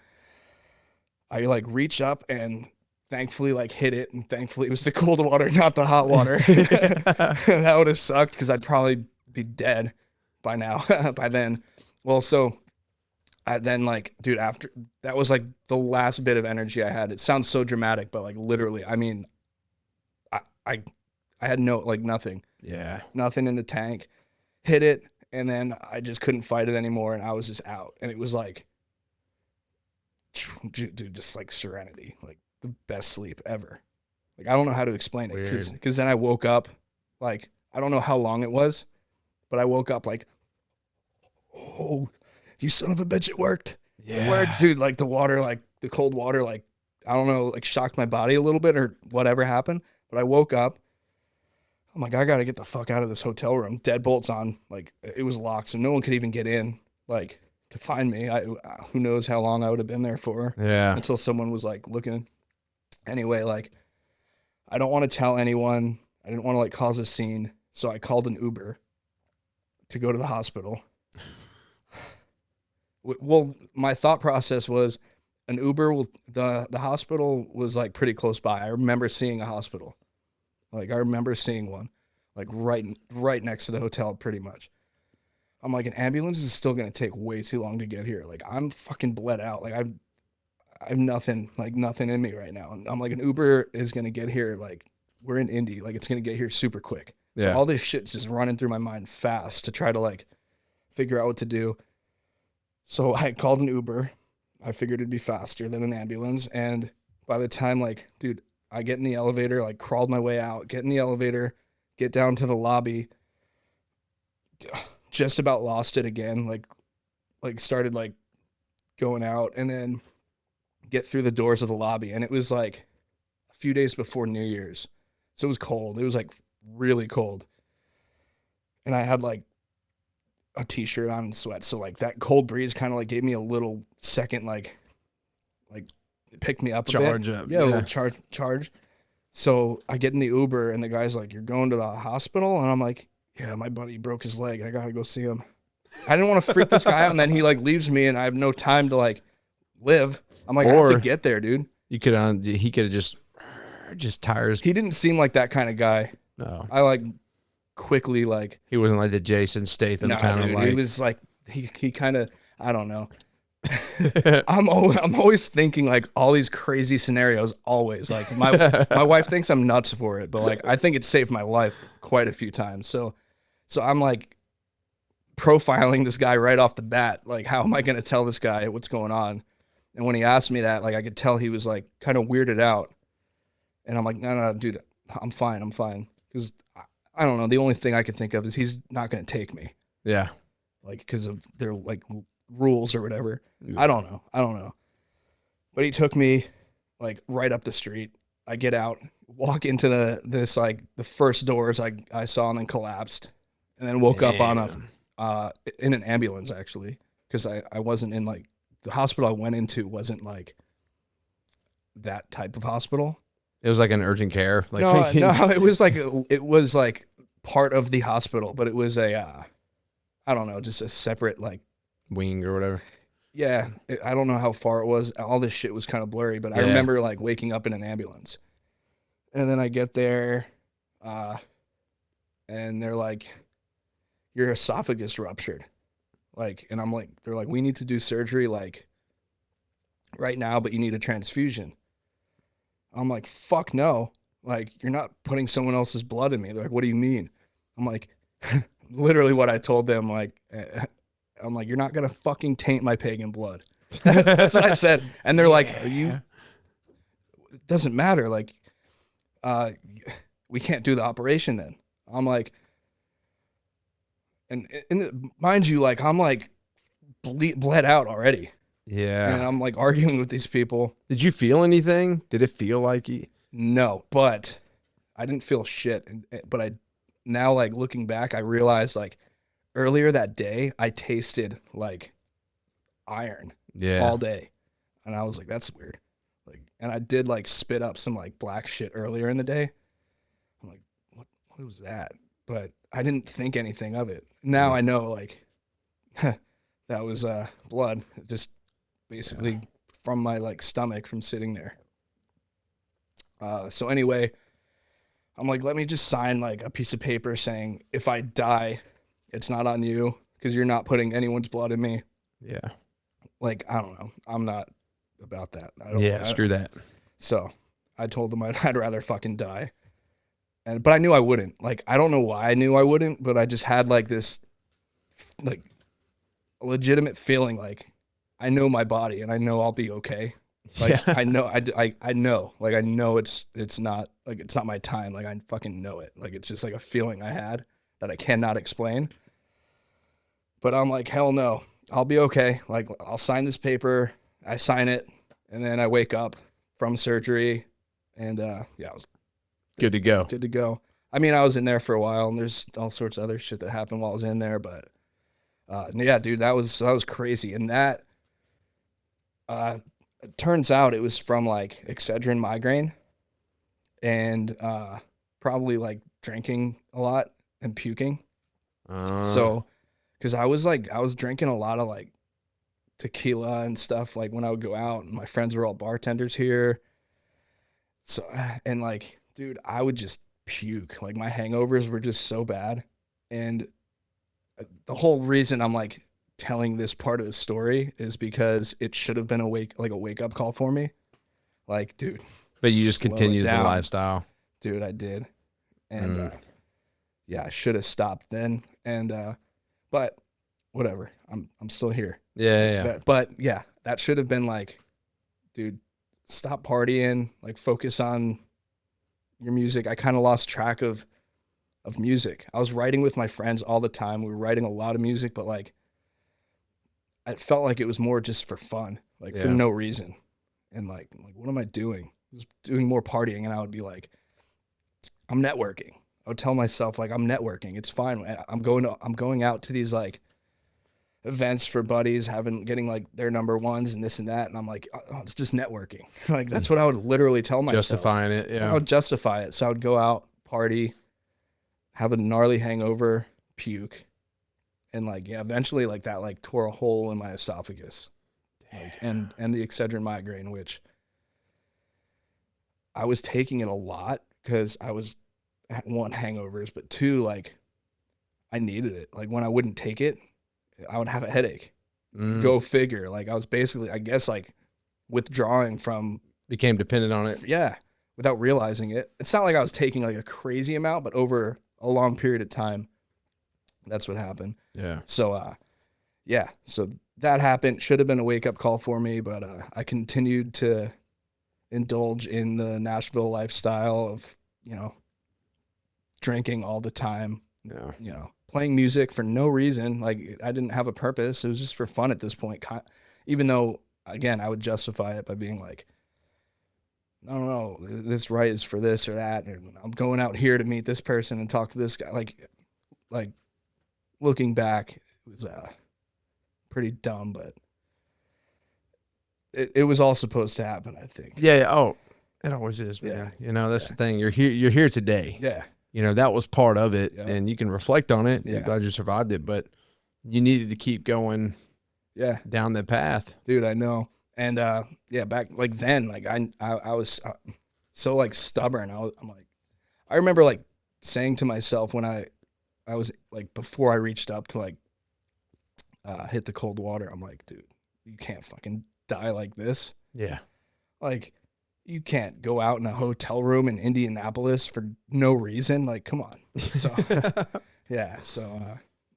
I like reach up and thankfully like hit it. And thankfully it was the cold water, not the hot water. That would have sucked because I'd probably be dead by now, by then. Well, so I then like, dude, after that was like the last bit of energy I had. It sounds so dramatic, but like literally, I mean, I had nothing. Yeah. Nothing in the tank. Hit it. And then I just couldn't fight it anymore, and I was just out. And it was like, dude, just like serenity, like the best sleep ever. Like, I don't know how to explain it, because then I woke up, like, I don't know how long it was, but I woke up like, oh, you son of a bitch, it worked. Yeah. It worked, dude. Like the water, like the cold water, like, I don't know, like shocked my body a little bit or whatever happened. But I woke up. I'm like, I got to get the fuck out of this hotel room. Deadbolts on. Like, it was locked, so no one could even get in, like, to find me. Who knows how long I would have been there for. Yeah. Until someone was, like, looking. Anyway, like, I don't want to tell anyone. I didn't want to, like, cause a scene. So I called an Uber to go to the hospital. Well, my thought process was an Uber the hospital was, like, pretty close by. I remember seeing a hospital. Like, I remember seeing one, like, right next to the hotel, pretty much. I'm like, an ambulance is still going to take way too long to get here. Like, I'm fucking bled out. Like, I've nothing in me right now. And I'm like, an Uber is going to get here. Like, we're in Indy. Like, it's going to get here super quick. Yeah. So all this shit's just running through my mind fast to try to, like, figure out what to do. So I called an Uber. I figured it'd be faster than an ambulance. And by the time, like, dude, I get in the elevator, like crawled my way out, get in the elevator, get down to the lobby, just about lost it again, like started like going out, and then get through the doors of the lobby. And it was like a few days before New Year's. So it was cold. It was like really cold. And I had like a t-shirt on and sweats. So like that cold breeze kind of like gave me a little second, like it picked me up a bit. Up. Yeah, a little charge. So I get in the Uber and the guy's like, "You're going to the hospital?" And I'm like, "Yeah, my buddy broke his leg. I got to go see him." I didn't want to freak this guy out, and then he like leaves me and I have no time to like live. I'm like, I have to get there, dude. He could have just tires. He didn't seem like that kind of guy. No. I like quickly like, he wasn't like the Jason Statham kind of like. He was like, he kind of, I don't know. I'm always thinking like all these crazy scenarios. Always like my wife thinks I'm nuts for it, but like I think it saved my life quite a few times. So I'm like profiling this guy right off the bat. Like, how am I going to tell this guy what's going on? And when he asked me that, like I could tell he was like kind of weirded out. And I'm like, no, dude, I'm fine. Because I don't know. The only thing I could think of is he's not going to take me. Yeah. Like, because of their like rules or whatever. Yeah. I don't know. But he took me like right up the street. I get out, walk into this like the first doors I saw, and then collapsed, and then woke up on in an ambulance actually, because I wasn't in like the hospital I went into wasn't like that type of hospital. It was like an urgent care. Like No, it was like part of the hospital, but it was a I don't know, just a separate like wing or whatever. Yeah, I don't know how far it was. All this shit was kind of blurry, but I Yeah. remember like waking up in an ambulance, and then I get there, and they're like, "Your esophagus ruptured," like, and I'm like, they're like, "We need to do surgery like right now, but you need a transfusion." I'm like, "Fuck no!" Like, you're not putting someone else's blood in me. They're like, "What do you mean?" I'm like, literally what I told them. Like, I'm like, "You're not gonna fucking taint my pagan blood." That's what I said. And they're like, "Are you? It doesn't matter. Like, we can't do the operation then." I'm like, and mind you, like, I'm like bled out already. Yeah. And I'm like arguing with these people. Did you feel anything? Did it feel like you? No, but I didn't feel shit. But I now, like, looking back, I realized like earlier that day, I tasted like iron all day. And I was like, that's weird. Like, and I did like spit up some like black shit earlier in the day. I'm like, what was that? But I didn't think anything of it. Now I know like that was blood. Just basically from my like stomach from sitting there. So anyway, I'm like, let me just sign like a piece of paper saying if I die, it's not on you because you're not putting anyone's blood in me. Yeah. Like, I don't know. I'm not about that. Screw that. So I told them I'd rather fucking die. But I knew I wouldn't. Like, I don't know why I knew I wouldn't, but I just had like this like legitimate feeling like I know my body and I know I'll be okay. Like, I know, I know, like, I know it's not like, it's not my time. Like, I fucking know it. Like, it's just like a feeling I had that I cannot explain. But I'm like, hell no, I'll be okay. Like, I'll sign this paper. I sign it. And then I wake up from surgery and, I was good to go. Good to go. I mean, I was in there for a while and there's all sorts of other shit that happened while I was in there, but, yeah, dude, that was crazy. And that, it turns out it was from like Excedrin migraine and probably like drinking a lot and puking. So, because I was drinking a lot of like tequila and stuff like when I would go out and my friends were all bartenders here. So, and like, dude, I would just puke. Like my hangovers were just so bad. And the whole reason I'm like telling this part of the story is because it should have been a wake up call for me. Like, dude. But you just continued the lifestyle. Dude, I did. And yeah, I should have stopped then. And but whatever. I'm still here. Yeah. But yeah, that should have been like, dude, stop partying, like focus on your music. I kind of lost track of music. I was writing with my friends all the time. We were writing a lot of music, but like I felt like it was more just for fun, like for no reason. And like, what am I doing? I was doing more partying, and I would be like, I'm networking. I would tell myself like, I'm networking. It's fine. I'm going out to these like events for buddies, getting like their number ones and this and that. And I'm like, oh, it's just networking. Like that's what I would literally tell myself. Justifying it. Yeah. I would justify it. So I would go out, party, have a gnarly hangover, puke. And like, yeah, eventually like that like tore a hole in my esophagus, like, and the Excedrin migraine, which I was taking it a lot because I was, one, hangovers, but two, like I needed it. Like when I wouldn't take it, I would have a headache. Go figure. Like I was basically, I guess, like withdrawing from. Became dependent on it. Yeah, without realizing it. It's not like I was taking like a crazy amount, but over a long period of time, that's what happened. Yeah. So, yeah. So that happened. Should have been a wake up call for me, but I continued to indulge in the Nashville lifestyle of, drinking all the time. Yeah. Playing music for no reason. Like I didn't have a purpose. It was just for fun at this point. Even though, again, I would justify it by being like, no, this right is for this or that. And I'm going out here to meet this person and talk to this guy. Like, looking back, it was pretty dumb, but it was all supposed to happen, I think. Yeah. Oh, it always is, man. Yeah. You know, that's the thing. You're here today. Yeah. You know, that was part of it, Yeah. and you can reflect on it. Yeah. You're glad you survived it, but you needed to keep going down that path. Dude, I know. And back like then, like I was so like stubborn. I'm like, I remember like saying to myself when I was like, before I reached up to like hit the cold water, I'm like, dude, you can't fucking die like this. Yeah. Like, you can't go out in a hotel room in Indianapolis for no reason. Like, come on. So, yeah. So,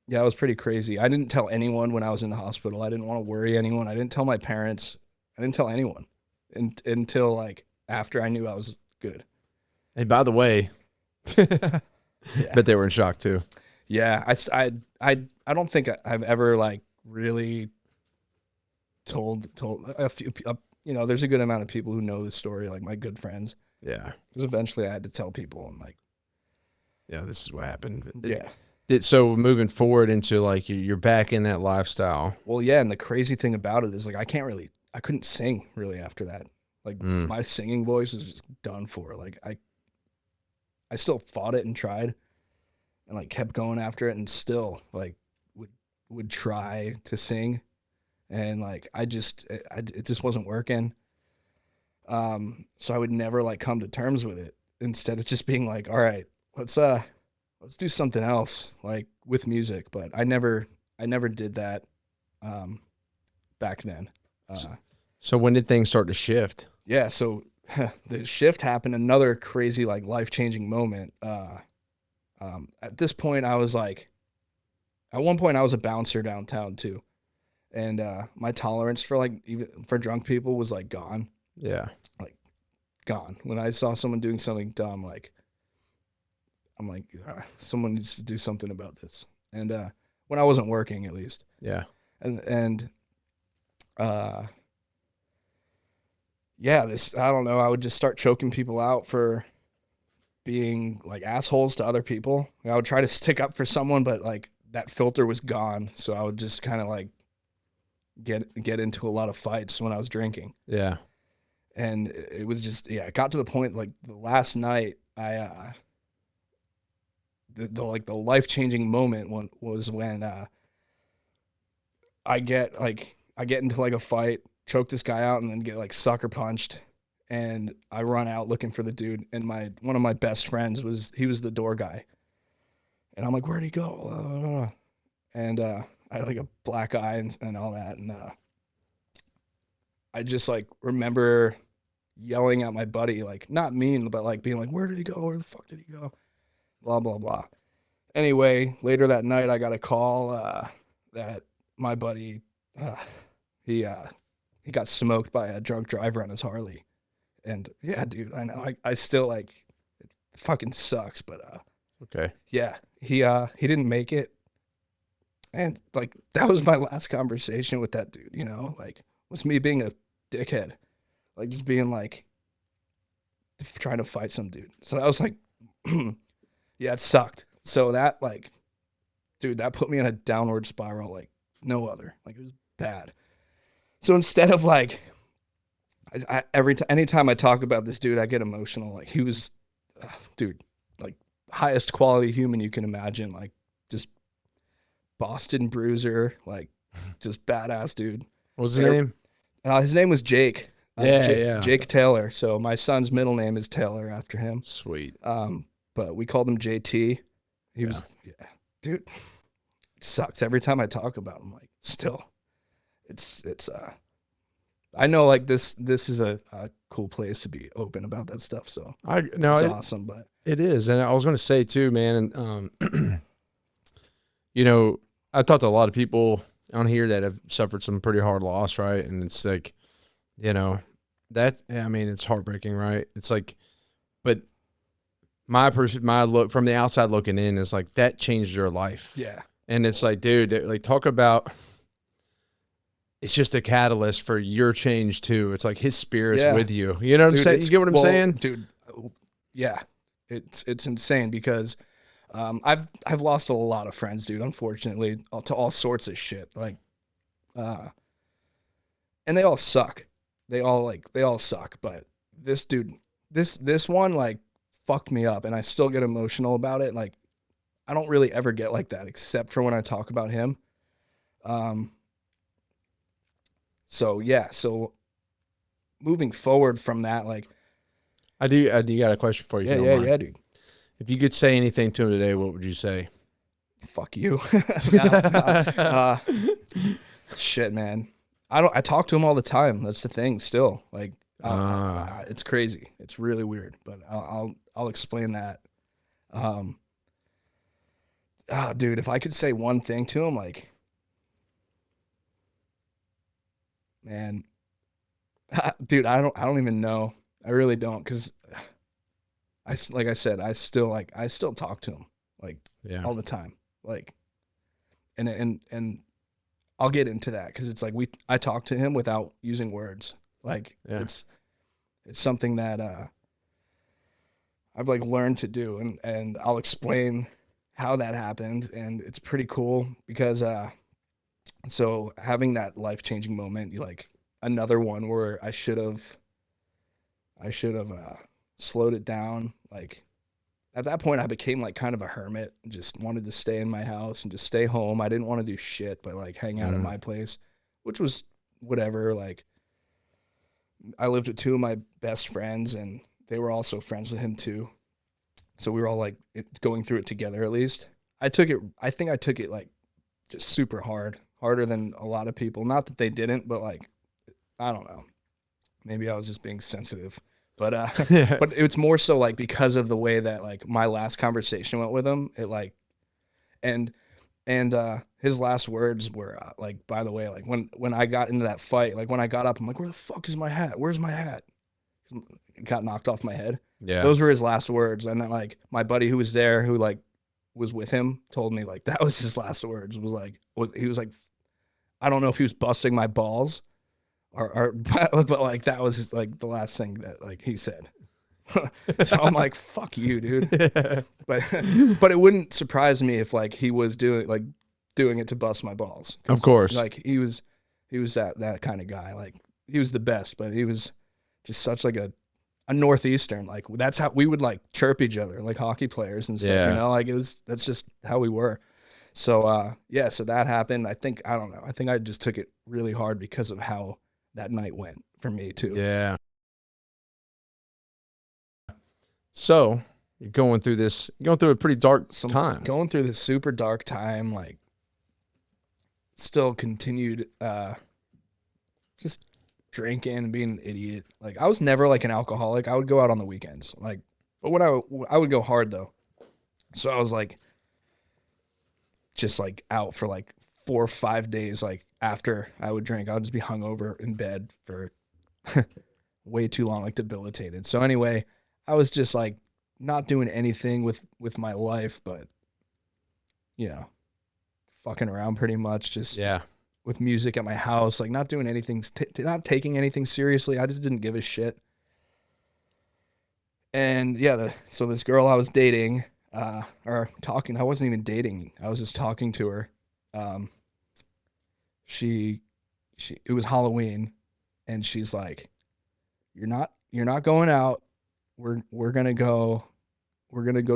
yeah, it was pretty crazy. I didn't tell anyone when I was in the hospital. I didn't want to worry anyone. I didn't tell my parents. I didn't tell anyone until like after I knew I was good. Hey, by the way, Yeah. bet they were in shock too. Yeah. I don't think I've ever like really told a few, you know, there's a good amount of people who know this story, like my good friends. Yeah. Because eventually I had to tell people, and like, Yeah, this is what happened. yeah. So moving forward into like you're back in that lifestyle. Well, yeah, and the crazy thing about it is like I couldn't sing really after that. Like my singing voice was just done for. Like I still fought it and tried, and like kept going after it, and still like would try to sing, and like it just wasn't working. So I would never like come to terms with it. Instead of just being like, all right, let's do something else like with music. But I never did that back then. So when did things start to shift? Yeah, so the shift happened, another crazy like life-changing moment. At this point I was like, at one point I was a bouncer downtown too. And my tolerance for like even for drunk people was like gone. Yeah. Like gone. When I saw someone doing something dumb, like I'm like, someone needs to do something about this. And when I wasn't working, at least. Yeah. And this, I don't know, I would just start choking people out for being like assholes to other people. I would try to stick up for someone, but like that filter was gone. So I would just kind of like get into a lot of fights when I was drinking. Yeah. And it was just, it got to the point like the last night the life-changing moment was when I get into like a fight, choke this guy out, and then get like sucker punched, and I run out looking for the dude, and one of my best friends was the door guy, and I'm like, where'd he go? And I had like a black eye and all that, and I just like remember yelling at my buddy, like not mean, but like being like, where did he go? Where the fuck did he go? Blah, blah, blah. Anyway, later that night, I got a call that my buddy, he got smoked by a drunk driver on his Harley. And yeah, dude, I know. I still like, it fucking sucks, but Okay. yeah, he didn't make it. And like, that was my last conversation with that dude, you know, like, was me being a dickhead, like just being like, trying to fight some dude. So that was like, yeah, it sucked. So that like, dude, that put me in a downward spiral like no other. Like it was bad. So instead of like, anytime I talk about this dude, I get emotional. Like he was, dude, like highest quality human you can imagine. Like just Boston bruiser, like just badass dude. What was his name? His name was Jake. Yeah. Jake Taylor. So my son's middle name is Taylor after him. Sweet. But we called him JT. He was, dude, it sucks. Every time I talk about him, like still, it's I know like this is a cool place to be open about that stuff. So it's awesome, but it is. And I was going to say too, man, and, you know, I've talked to a lot of people on here that have suffered some pretty hard loss. Right. And it's like, you know, it's heartbreaking, right? It's like, but my look from the outside looking in is like, that changed your life. yeah. And it's like, dude, like talk about, it's just a catalyst for your change too. It's like his spirit's with you. You know what I'm saying? You get what I'm saying? Dude, yeah. It's insane because I've lost a lot of friends, dude, unfortunately, to all sorts of shit. Like, and they all suck. They all suck. But this dude, this one, like, fucked me up, and I still get emotional about it. Like, I don't really ever get like that except for when I talk about him. So yeah, so moving forward from that, like, I do got a question for you. If you don't mind. yeah, dude. If you could say anything to him today, what would you say? Fuck you. Shit, man. I talk to him all the time. That's the thing still. Like, it's crazy. It's really weird, but I'll explain that. Dude, if I could say one thing to him, like, man, dude, I don't even know. I really don't. 'Cause like I said, I still talk to him, like, all the time. Like, and I'll get into that, because it's like I talk to him without using words. Like, it's something that I've like learned to do, and I'll explain how that happened, and it's pretty cool because so having that life-changing moment, you like another one where I should have slowed it down. Like, at that point, I became like kind of a hermit, just wanted to stay in my house and just stay home. I didn't want to do shit but like hang out at my place, which was whatever. Like, I lived with two of my best friends, and they were also friends with him too. So we were all like going through it together, at least. I think I took it like just super hard, harder than a lot of people. Not that they didn't, but like, I don't know. Maybe I was just being sensitive. But but it's more so like because of the way that like my last conversation went with him. It like, and his last words were like, by the way, like when I got into that fight, like when I got up, I'm like, where the fuck is my hat? Where's my hat? It got knocked off my head. Yeah. Those were his last words. And then like my buddy who was there, who like was with him, told me like that was his last words. He was like, I don't know if he was busting my balls or but like that was like the last thing that like he said. So I'm like, fuck you, dude. But it wouldn't surprise me if like he was doing it to bust my balls. Of course. Like he was that kind of guy. Like, he was the best, but he was just such like a Northeastern. Like, that's how we would like chirp each other like hockey players and stuff, Yeah. you know, like that's just how we were. So so that happened. I think I just took it really hard because of how that night went for me too. Yeah. So you're going through a pretty dark time. Going through this super dark time, like, still continued just drinking and being an idiot. Like, I was never like an alcoholic. I would go out on the weekends, like, but when I would go hard though. So I was like just like out for like 4 or 5 days. Like, after I would drink, I would just be hungover in bed for way too long, like debilitated. So anyway, I was just like not doing anything with my life, but, you know, fucking around pretty much, just with music at my house, like not doing anything, not taking anything seriously. I just didn't give a shit. And yeah, so this girl I was dating, or talking, I wasn't even dating. I was just talking to her. It was Halloween, and she's like, you're not going out. We're going to go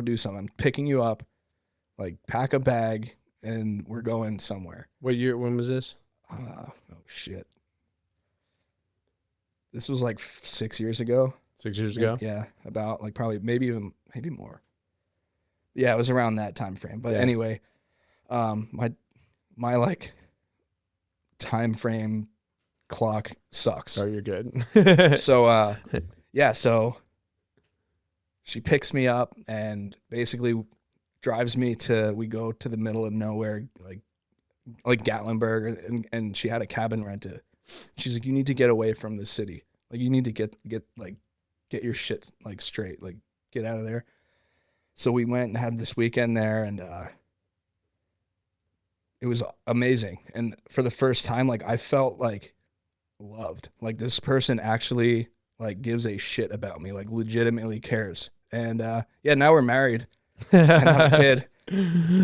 do something. I'm picking you up, like, pack a bag, and we're going somewhere. What year? When was this? Oh shit. This was like 6 years ago. 6 years ago? Yeah. About like probably maybe more. Yeah, it was around that time frame. But anyway, my like time frame clock sucks. Oh, you're good. So so she picks me up and basically drives me we go to the middle of nowhere, like Gatlinburg, and she had a cabin rented. She's like, you need to get away from the city. Like, you need to get your shit like straight, like get out of there. So we went and had this weekend there, and it was amazing. And for the first time, like, I felt like loved. Like, this person actually like gives a shit about me, like legitimately cares. And now we're married and have a kid.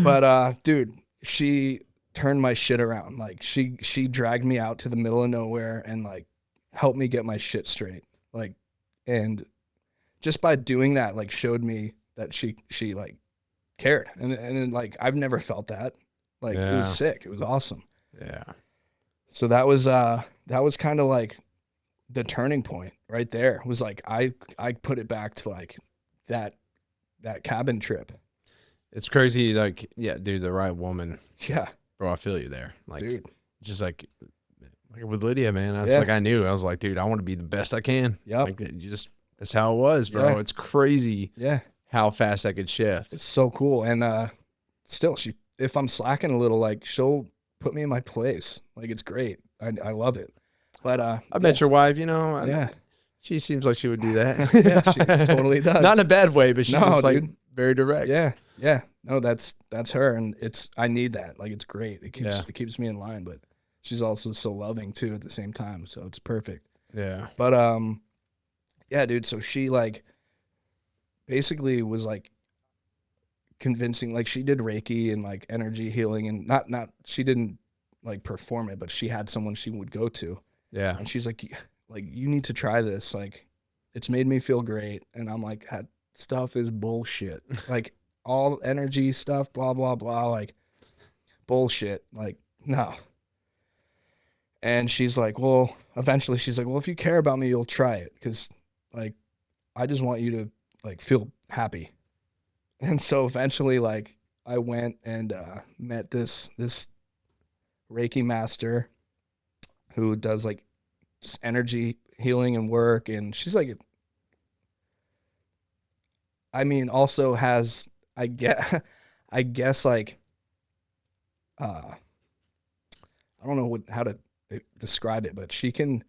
But dude, she turned my shit around. Like she dragged me out to the middle of nowhere and like helped me get my shit straight. Like, and just by doing that, like showed me that she like cared. And like I've never felt that. Like it was Yeah. sick. It was awesome. Yeah. So that was kind of like the turning point right there. Was like I put it back to like that cabin trip. It's crazy. Like, yeah, dude, the right woman. Yeah, Bro, I feel you there. Like, dude. just like with Lydia, man. That's Yeah. like I knew. I was like, dude, I want to be the best I can. Yep. Like, that's how it was, bro. Yeah. It's crazy Yeah. how fast that could shift. It's so cool. And still, if I'm slacking a little, like she'll put me in my place. Like it's great. I love it. But I met your wife, you know. Yeah. She seems like she would do that. Yeah, she totally does. Not in a bad way, but she's No, just like dude. very direct. Yeah. Yeah. No, that's her, and I need that. Like it's great. It keeps me in line, but she's also so loving too at the same time. So it's perfect. Yeah. But yeah, dude. So she like basically was like convincing, like she did Reiki and like energy healing, and not she didn't like perform it, but she had someone she would go to, Yeah. and she's like you need to try this. Like it's made me feel great, and I'm like that stuff is bullshit. Like all energy stuff, blah blah blah, like bullshit. Like no. And she's like, well, eventually she's like, well, if you care about me, you'll try it, because like I just want you to like feel happy. And so eventually, like I went and met this Reiki master who does like just energy healing and work, and she's like, I mean, also has I guess like I don't know how to describe it, but she can,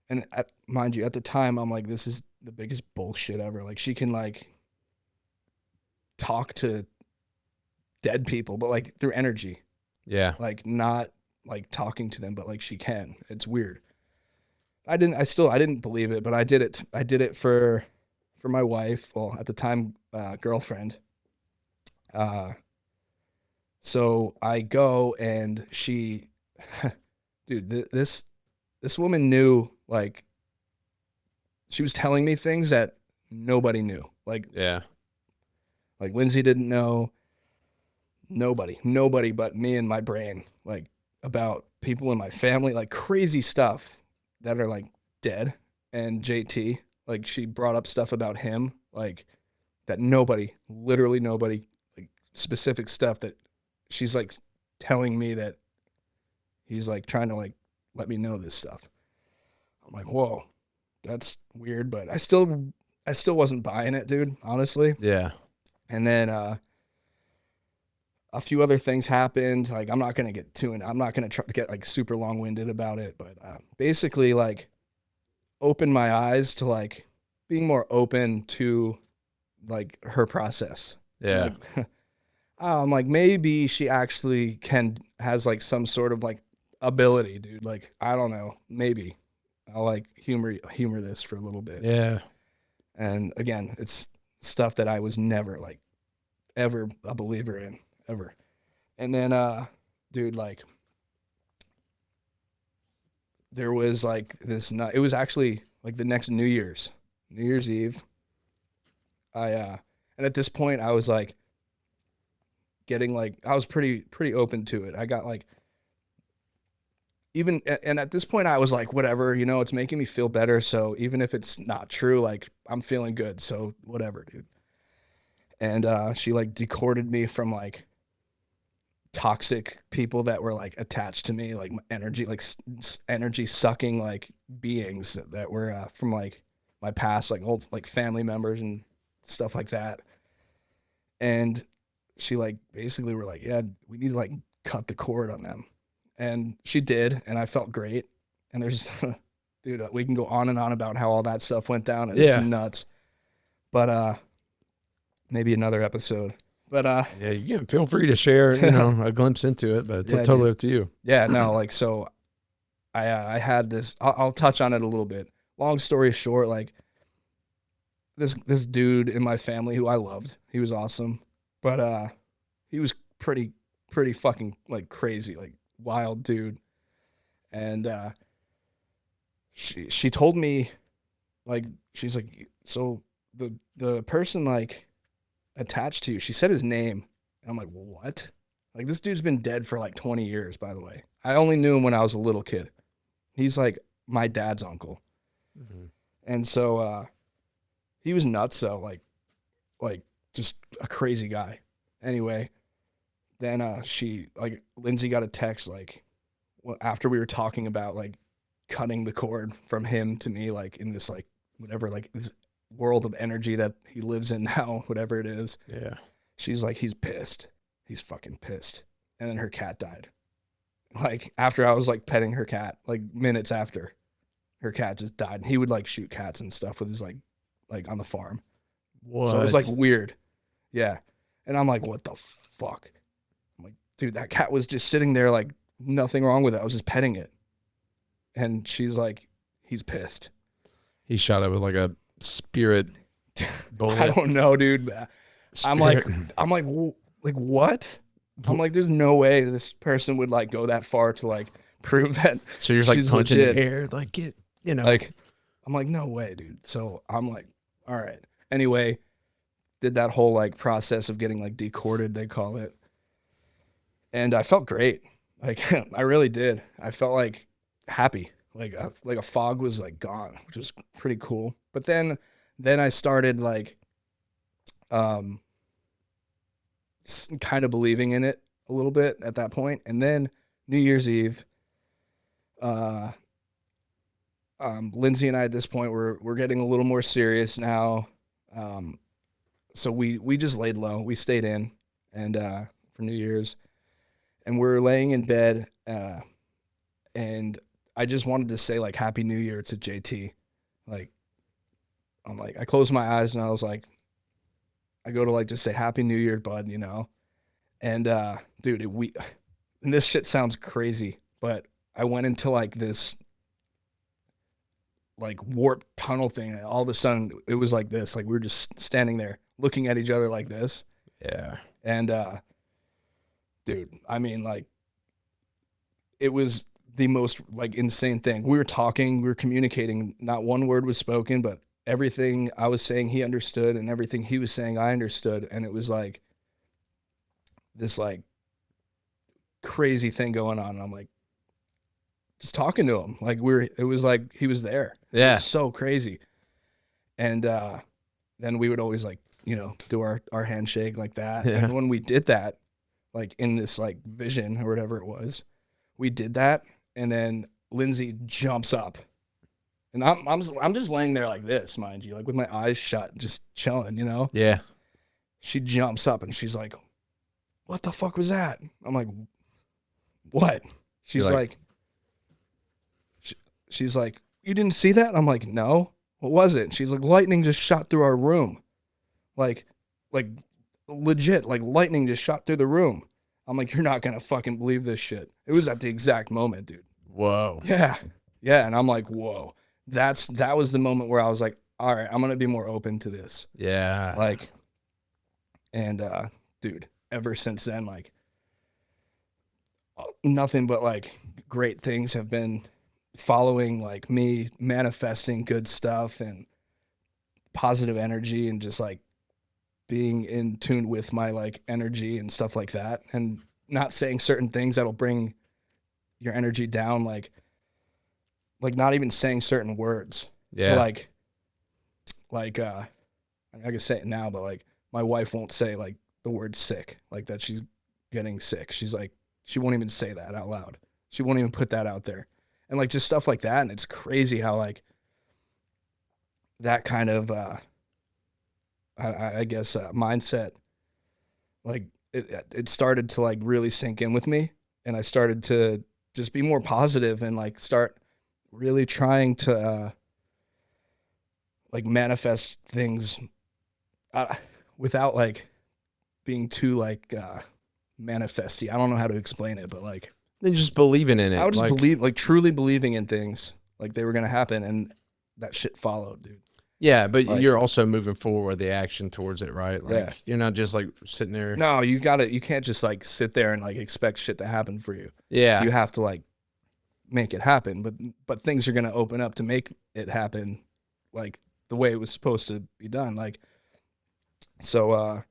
and mind you, at the time I'm like, this is the biggest bullshit ever. Like she can like talk to dead people, but like through energy. Yeah. Like not like talking to them, but like she can. It's weird. I didn't believe it, but I did it for my wife. Well, at the time, girlfriend. So I go, and she, dude, this woman knew, like, she was telling me things that nobody knew. Like, Yeah. like Lindsay didn't know. Nobody but me and my brain, like about people in my family, like crazy stuff that are like dead. And JT, like she brought up stuff about him, like that literally nobody, like specific stuff that she's like telling me that he's like trying to like let me know this stuff. I'm like, whoa, that's weird, but I still wasn't buying it, dude, honestly. Yeah. And then a few other things happened. Like I'm not gonna try to get like super long winded about it, but basically like opened my eyes to like being more open to like her process. Yeah. Like, I'm like, maybe she actually has like some sort of like ability, dude. Like I don't know, maybe I'll like humor this for a little bit. Yeah. And again, it's stuff that I was never like ever a believer in, ever. And then dude, like there was like this night, it was actually like the next New Year's Eve. And at this point I was like getting like, I was pretty open to it. I got like, and at this point I was like, whatever, you know, it's making me feel better. So even if it's not true, like I'm feeling good. So whatever, dude. And she like decorded me from like toxic people that were like attached to me, like energy, like energy sucking like beings that were from like my past, like old like family members and stuff like that. And she like basically were like, yeah, we need to like cut the cord on them. And she did, and I felt great. And there's, dude, we can go on and on about how all that stuff went down. It's nuts. But maybe another episode. But yeah, you can feel free to share, you know, a glimpse into it, but it's totally up to you. Yeah, no, like so I had this, I'll touch on it a little bit. Long story short, like this dude in my family who I loved, he was awesome. But he was pretty fucking like crazy, like wild dude. And she told me, like, she's like, so the person like attached to you, she said his name. And I'm like, what? Like, this dude's been dead for like 20 years, by the way. I only knew him when I was a little kid. He's like my dad's uncle. Mm-hmm. And so he was nuts though, like just a crazy guy. Anyway, then she, like, Lindsay got a text like after we were talking about like cutting the cord from him to me, like in this like whatever, like this world of energy that he lives in now, whatever it is. Yeah. She's like, he's pissed. He's fucking pissed. And then her cat died. Like, after I was like petting her cat, like minutes after, her cat just died. And he would like shoot cats and stuff with his like on the farm. What? So it was like weird. Yeah. And I'm like, what the fuck? I'm like, dude, that cat was just sitting there, like nothing wrong with it. I was just petting it. And she's like, he's pissed. He shot it with like a spirit bullet. I don't know, dude. I'm like, what? I'm like, there's no way this person would like go that far to like prove that. So you're like she's punching legit. the air, like, get, you know. Like, I'm like, no way, dude. So I'm like, all right. Anyway, did that whole like process of getting like decorded, they call it. And I felt great. Like, I really did. I felt like happy. Like a fog was like gone, which was pretty cool. But then I started like, kind of believing in it a little bit at that point. And then New Year's Eve, Lindsay and I at this point we're getting a little more serious now. So we just laid low. We stayed in and for New Year's, and we're laying in bed, and I just wanted to say like Happy New Year to JT. Like, I'm like, I closed my eyes and I was like, I go to like just say Happy New Year, bud, you know? And dude, and this shit sounds crazy, but I went into like this like warp tunnel thing. All of a sudden it was like this, like we were just standing there looking at each other like this. Yeah. And dude, I mean, like, it was the most like insane thing. We were talking, we were communicating, not one word was spoken, but everything I was saying he understood, and everything he was saying I understood. And it was like this like crazy thing going on. And I'm like just talking to him. Like it was like he was there. Yeah. It was so crazy. And then we would always like, you know, do our handshake like that. Yeah. And when we did that, like in this like vision or whatever it was, we did that. And then Lindsay jumps up. And I'm just laying there like this, mind you, like with my eyes shut, just chilling, you know? Yeah. She jumps up and she's like, what the fuck was that? I'm like, what? She's like, she's like, you didn't see that? I'm like, no. What was it? She's like, lightning just shot through our room. Like legit, like lightning just shot through the room. I'm like, you're not going to fucking believe this shit. It was at the exact moment, dude. Whoa. Yeah. Yeah. And I'm like, whoa. That was the moment where I was like, all right, I'm going to be more open to this. Yeah. Like, and dude, ever since then, like, nothing but like great things have been following, like me manifesting good stuff and positive energy and just like being in tune with my like energy and stuff like that, and not saying certain things that'll bring your energy down, like not even saying certain words. Yeah. Like I can say it now, but like my wife won't say like the word sick, like that she's getting sick. She's like, she won't even say that out loud. She won't even put that out there. And like just stuff like that. And it's crazy how like that kind of I guess mindset, like it started to like really sink in with me, and I started to just be more positive and like start really trying to like manifest things without like being too like manifesty. I don't know how to explain it, but like Then just believing in it. I would just like, believe, like truly believing in things, like they were gonna happen, and that shit followed, dude. Yeah, but Like, you're also moving forward with the action towards it, right? Like, yeah. you're not just like sitting there. No, you can't just like sit there and like expect shit to happen for you. Yeah. You have to like make it happen, but things are going to open up to make it happen like the way it was supposed to be done. Like, so,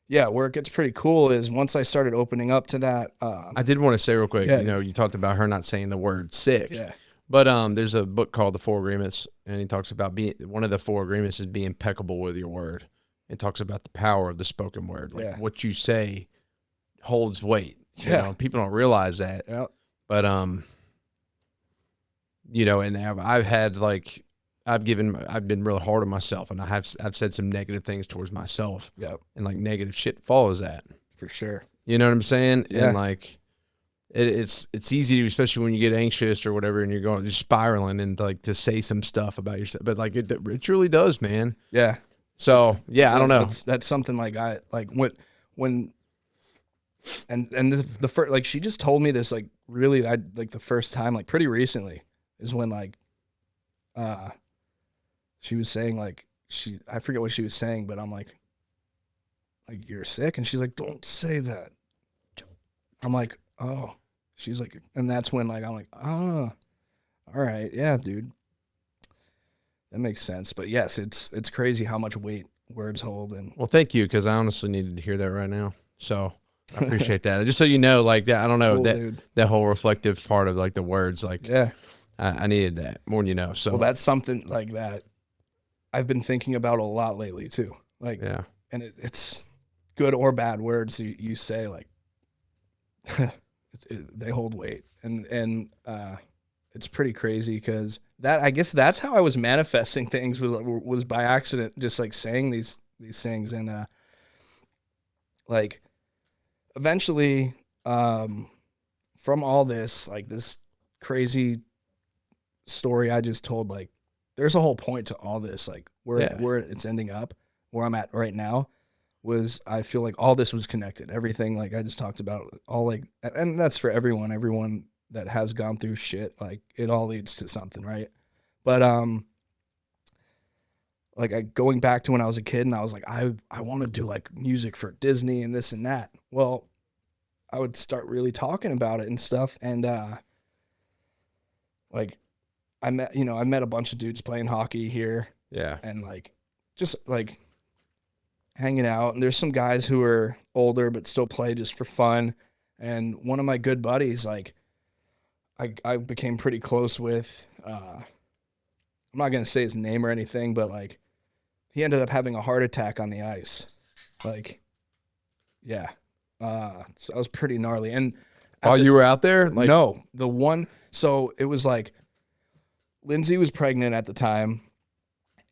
yeah, where it gets pretty cool is once I started opening up to that. I did want to say real quick, Yeah. you know, you talked about her not saying the word sick. Yeah. But there's a book called The Four Agreements, and he talks about one of the four agreements is be impeccable with your word. It talks about the power of the spoken word. Like what you say holds weight. You know, people don't realize that. Yeah. But you know, and I've had like I've been real hard on myself, and I've said some negative things towards myself. Yeah. And like negative shit follows that. For sure. You know what I'm saying? Yeah. And like it's easy to, especially when you get anxious or whatever, and you're just spiraling and like to say some stuff about yourself, but like it truly does, man. Yeah. So yeah, I don't know. That's something like I like when and the first, like, she just told me this like really, I like the first time like pretty recently is when like she was saying like I forget what she was saying, but I'm like you're sick, and she's like, don't say that. I'm like, oh. She's like, and that's when like I'm like, oh, all right, yeah, dude, that makes sense. But yes, it's crazy how much weight words hold. And well, thank you, because I honestly needed to hear that right now. So I appreciate that. Just so you know, like that, I don't know, cool, that whole reflective part of like the words, like yeah, I needed that more than you know. So well, that's something like that I've been thinking about a lot lately too. Like, yeah, and it's good or bad words you say, like they hold weight, and it's pretty crazy because I guess that's how I was manifesting things was by accident, just like saying these things, and like eventually from all this, like this crazy story I just told, like there's a whole point to all this, like where it's ending up, where I'm at right now. Was I feel like all this was connected. Everything like I just talked about, all like, and that's for everyone that has gone through shit, like it all leads to something, right? But like going back to when I was a kid and I was like, I want to do like music for Disney and this and that. Well, I would start really talking about it and stuff, and like I met a bunch of dudes playing hockey here. Yeah. And like just like hanging out, and there's some guys who are older but still play just for fun. And one of my good buddies, like I became pretty close with, I'm not going to say his name or anything, but like he ended up having a heart attack on the ice. Like, yeah. So that was pretty gnarly. And while you were out there? Like, no, so it was like Lindsay was pregnant at the time,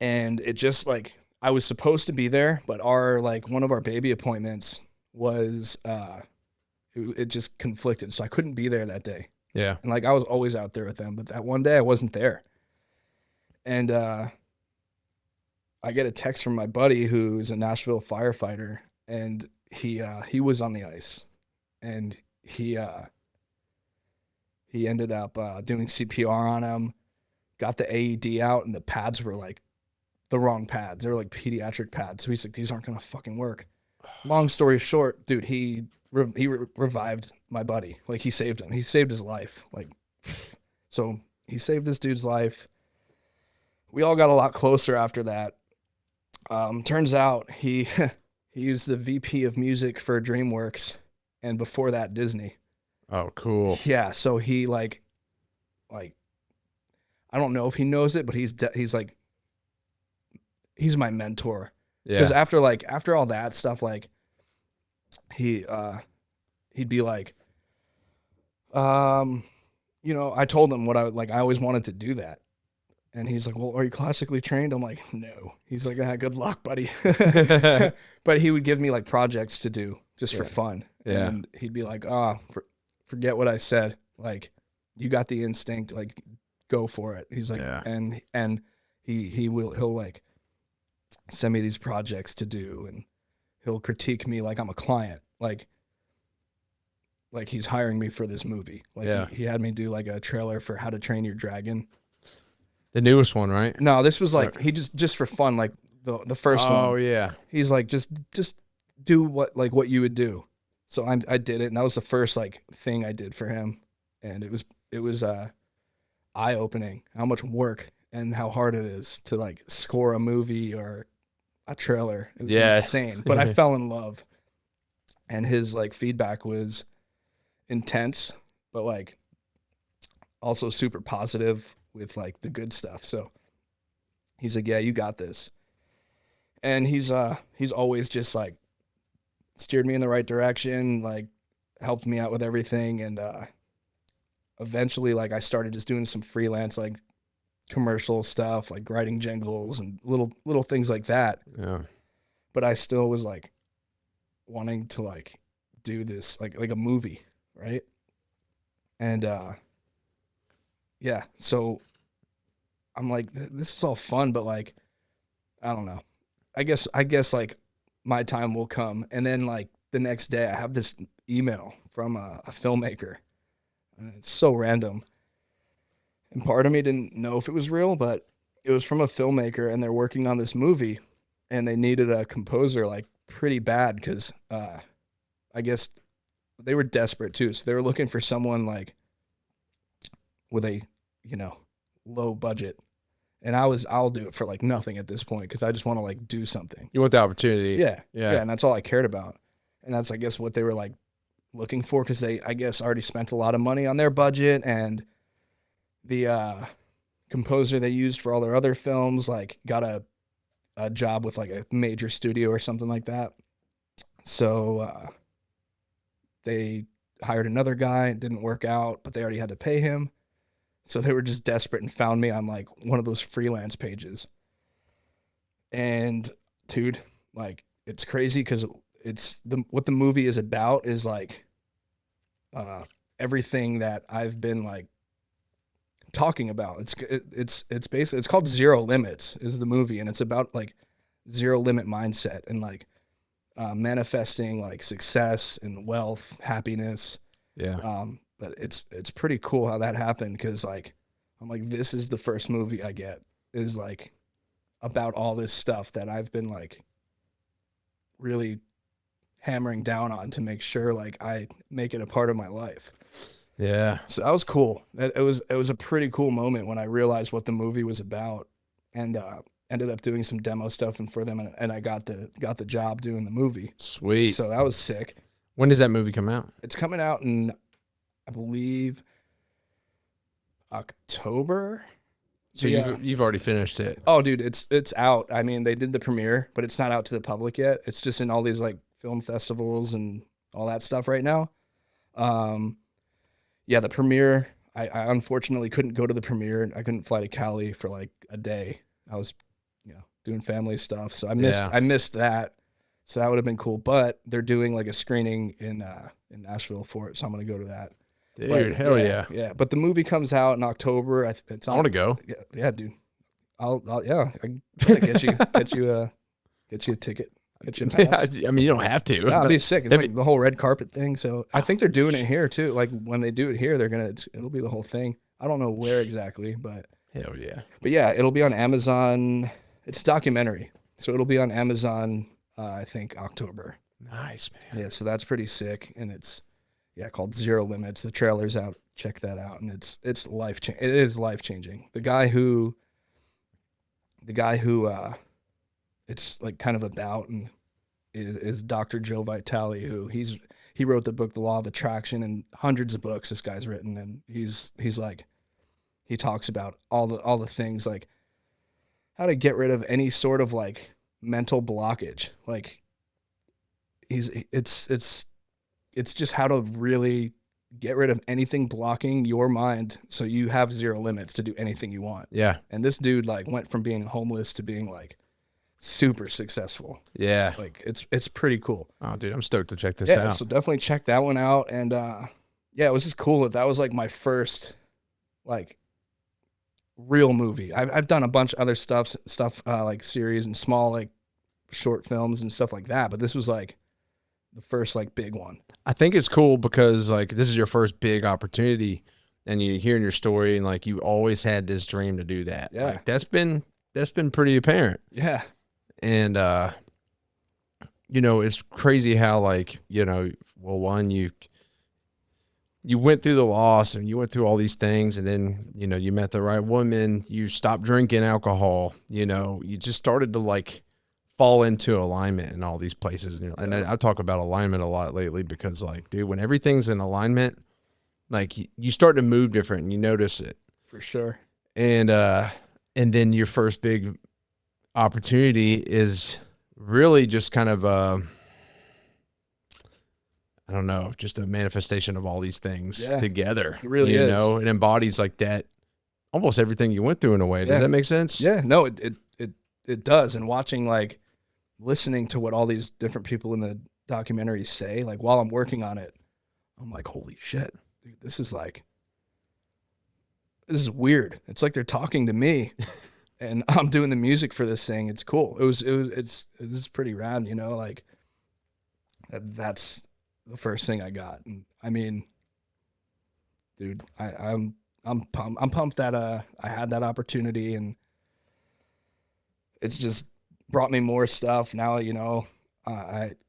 and it just like, I was supposed to be there, but one of our baby appointments was, it just conflicted. So I couldn't be there that day. Yeah. And like, I was always out there with them, but that one day I wasn't there. And, I get a text from my buddy who's a Nashville firefighter, and he was on the ice, and he ended up, doing CPR on him, got the AED out, and the pads were like the wrong pads. They were like pediatric pads. So he's like, these aren't going to fucking work. Long story short, dude, he revived my buddy. Like, he saved him. He saved his life. Like, so he saved this dude's life. We all got a lot closer after that. Turns out he was the VP of music for DreamWorks, and before that, Disney. Oh, cool. Yeah. So he like, I don't know if he knows it, but he's like, he's my mentor. Yeah. Because after all that stuff, like he'd be like, I told him what I always wanted to do that. And he's like, well, are you classically trained? I'm like, no. He's like, good luck, buddy. But he would give me like projects to do just for fun. Yeah. And he'd be like, forget what I said. Like, you got the instinct, like, go for it. He's like, and he'll like send me these projects to do, and he'll critique me like I'm a client. Like he's hiring me for this movie. Like he had me do like a trailer for How to Train Your Dragon. The newest one, right? No, this was like, he just for fun, like the first one. Oh yeah. He's like, just do what you would do. So I did it, and that was the first like thing I did for him, and it was eye opening how much work and how hard it is to like score a movie or a trailer. It was insane, but I fell in love, and his like feedback was intense, but like also super positive with like the good stuff. So he's like, yeah, you got this. And he's always just like steered me in the right direction, like helped me out with everything. And eventually like I started just doing some freelance like commercial stuff, like writing jingles and little things like that. Yeah. But I still was like wanting to like do this like a movie, right? And yeah, so I'm like, this is all fun, but like, I don't know. I guess like my time will come. And then like the next day I have this email from a filmmaker. And it's so random. And part of me didn't know if it was real, but it was from a filmmaker, and they're working on this movie, and they needed a composer like pretty bad because I guess they were desperate too. So they were looking for someone like with a, low budget. And I'll do it for like nothing at this point because I just want to like do something. You want the opportunity. Yeah. And that's all I cared about. And that's, I guess, what they were like looking for because they, I guess, already spent a lot of money on their budget. And the composer they used for all their other films like got a job with like a major studio or something like that. So they hired another guy. It didn't work out, but they already had to pay him. So they were just desperate and found me on like one of those freelance pages. And dude, like it's crazy because what the movie is about is like everything that I've been like talking about. It's basically, it's called Zero Limits is the movie, and it's about like zero limit mindset and like manifesting like success and wealth, happiness. Yeah. But it's pretty cool how that happened because like I'm like, this is the first movie I get is like about all this stuff that I've been like really hammering down on to make sure like I make it a part of my life. Yeah. So that was cool. It was a pretty cool moment when I realized what the movie was about, and ended up doing some demo stuff and for them, and I got the job doing the movie. Sweet. So that was sick. When does that movie come out? It's coming out in, I believe, October. So yeah. You've already finished it. Oh, dude, it's out. I mean, they did the premiere, but it's not out to the public yet. It's just in all these like film festivals and all that stuff right now. Yeah, the premiere, I unfortunately couldn't go to the premiere. I couldn't fly to Cali for like a day. I was, doing family stuff, so I missed that. So that would have been cool. But they're doing like a screening in Nashville for it, so I'm gonna go to that. Dude, but, hell yeah. Yeah. But the movie comes out in October. I want to go. Yeah, dude. I can get you a ticket. Get you a pass. Yeah, I mean, you don't have to. No, it'll be sick. It's like the whole red carpet thing. So I think they're doing it here too. Like when they do it here, it'll be the whole thing. I don't know where exactly, but hell yeah. But yeah, it'll be on Amazon. It's a documentary, so it'll be on Amazon. I think October. Nice, man. Yeah, so that's pretty sick, and it's called Zero Limits. The trailer's out. Check that out, and it's life-changing. It is life-changing. The guy who it's like kind of about and is Dr. Joe Vitale, who he wrote the book The Law of Attraction and hundreds of books this guy's written, and he's like, he talks about all the things like how to get rid of any sort of like mental blockage. Like it's just how to really get rid of anything blocking your mind so you have zero limits to do anything you want. Yeah. And this dude like went from being homeless to being like super successful. Yeah. So, like it's pretty cool. Oh, dude, I'm stoked to check this out. So definitely check that one out. And it was just cool that was like my first like real movie. I've done a bunch of other stuff like series and small like short films and stuff like that, but this was like the first like big one. I think it's cool because like this is your first big opportunity and you hearing your story, and like you always had this dream to do that. Yeah. Like that's been pretty apparent. Yeah. And it's crazy how like, well, one, you went through the loss and you went through all these things, and then, you met the right woman, you stopped drinking alcohol, you just started to like fall into alignment in all these places. And I talk about alignment a lot lately because like, dude, when everything's in alignment, like you start to move different and you notice it. For sure. And then your first big opportunity is really just kind of, I don't know, just a manifestation of all these things together. It really is. It embodies like that, almost everything you went through in a way. Does that make sense? Yeah, no, it does. And listening to what all these different people in the documentary say, like while I'm working on it, I'm like, holy shit, dude, this is weird. It's like they're talking to me and I'm doing the music for this thing. It's cool. It's pretty rad, like that's the first thing I got. And I mean, dude, I'm pumped that I had that opportunity, and it's just brought me more stuff. Now,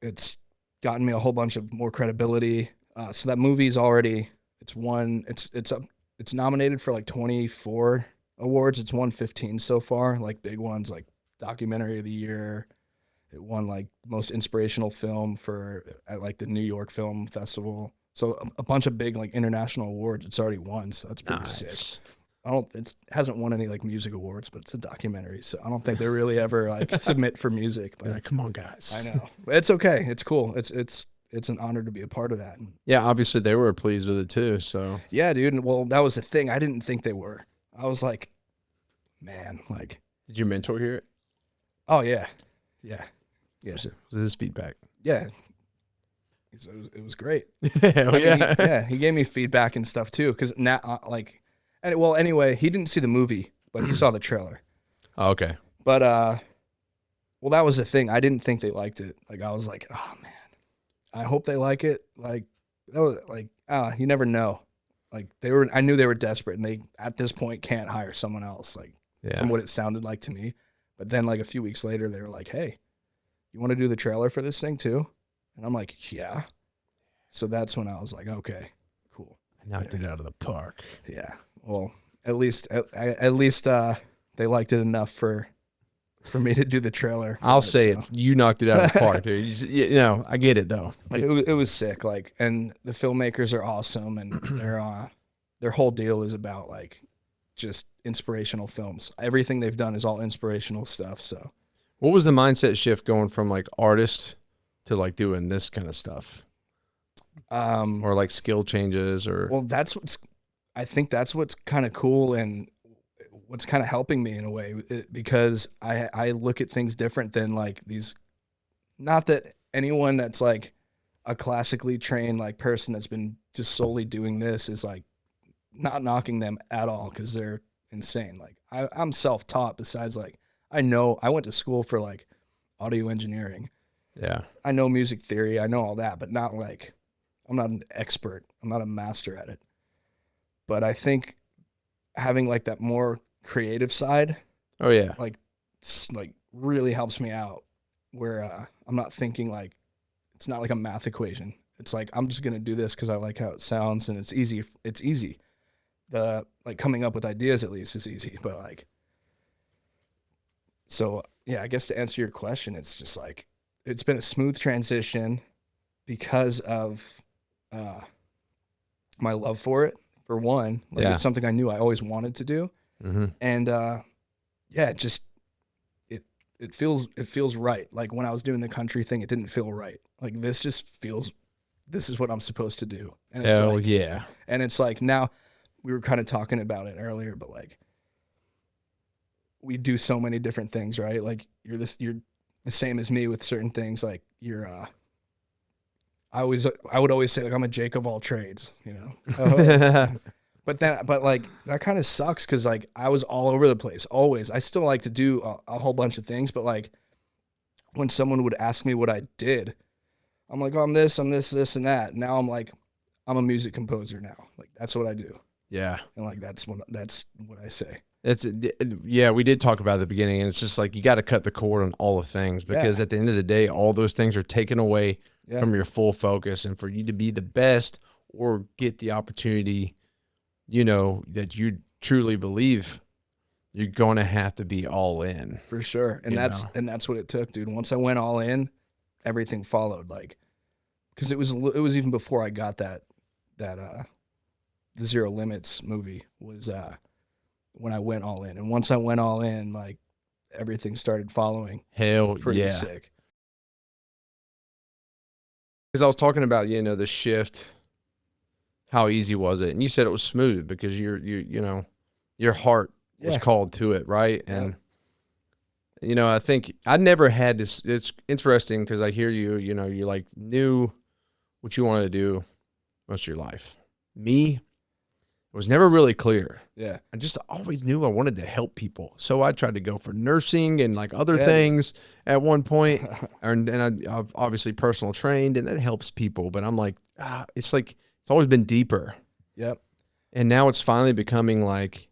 it's gotten me a whole bunch of more credibility. So that movie's already, it's nominated for like 24 awards. It's won 15 so far, like big ones, like documentary of the year. It won like most inspirational film at like the New York Film Festival. So a bunch of big like international awards it's already won. So that's pretty sick. It hasn't won any like music awards, but it's a documentary. So I don't think they really ever like submit for music. But yeah, come on, guys. I know. But it's okay. It's cool. It's an honor to be a part of that. Yeah, obviously they were pleased with it too. So yeah, dude. Well, that was the thing. I didn't think they were. I was like, man, like. Did your mentor hear it? Oh yeah, yeah, yeah. Was his feedback? Yeah. It was great. Hell yeah. He gave me feedback and stuff too. Cause now anyway, he didn't see the movie, but he saw the trailer. Oh, okay. But, well, that was the thing. I didn't think they liked it. Like, I was like, oh man, I hope they like it. Like, that was like, you never know. Like I knew they were desperate, and they, at this point, can't hire someone else. Like, from what it sounded like to me. But then like a few weeks later, they were like, hey, you want to do the trailer for this thing too? And I'm like, yeah. So that's when I was like, okay, cool. I knocked it out of the park. Yeah. Well, at least they liked it enough for me to do the trailer. I'll say it. You knocked it out of the park, dude. I get it though. Like, it was sick. Like, and the filmmakers are awesome, and their whole deal is about like just inspirational films. Everything they've done is all inspirational stuff. So, what was the mindset shift going from like artist to like doing this kind of stuff? Or like skill changes, or well, I think that's what's kind of cool and what's kind of helping me in a way, because I look at things different than like these, not that anyone that's like a classically trained like person that's been just solely doing this is like not knocking them at all, because they're insane. Like I'm self-taught, besides like I went to school for like audio engineering. Yeah. I know music theory, I know all that, but not like, I'm not an expert. I'm not a master at it. But I think having like that more creative side, oh yeah, like really helps me out, where I'm not thinking like, it's not like a math equation. It's like, I'm just going to do this because I like how it sounds, and it's easy. The like coming up with ideas at least is easy, but like, so yeah, I guess to answer your question, it's just like, it's been a smooth transition because of my love for it, for one. Like, it's something I knew I always wanted to do. Mm-hmm. And it feels right. Like when I was doing the country thing, it didn't feel right. Like this is what I'm supposed to do. And it's and it's like, now we were kind of talking about it earlier, but like we do so many different things, right? Like you're the same as me with certain things. Like I would always say like I'm a Jake of all trades, But like that kind of sucks, because like I was all over the place always. I still like to do a whole bunch of things, but like when someone would ask me what I did, I'm like, oh, I'm this, and that. Now I'm like, I'm a music composer now. Like that's what I do. Yeah. And like, that's what I say. Yeah, we did talk about it at the beginning, and it's just like you got to cut the cord on all the things, because at the end of the day, all those things are taken away from your full focus. And for you to be the best or get the opportunity, that you truly believe, you're going to have to be all in. For sure. And that's what it took, dude. Once I went all in, everything followed. Like, because it was even before I got that the Zero Limits movie was when I went all in. And once I went all in, like, everything started following. Hell Pretty sick. Because I was talking about, the shift, how easy was it? And you said it was smooth because your heart was called to it, right? And I think I never had this. It's interesting because I hear you, you like knew what you wanted to do most of your life. Me, it was never really clear. Yeah. I just always knew I wanted to help people. So I tried to go for nursing and like other things at one point. and I've obviously personal trained, and that helps people. But I'm like, it's always been deeper. Yep. And now it's finally becoming like,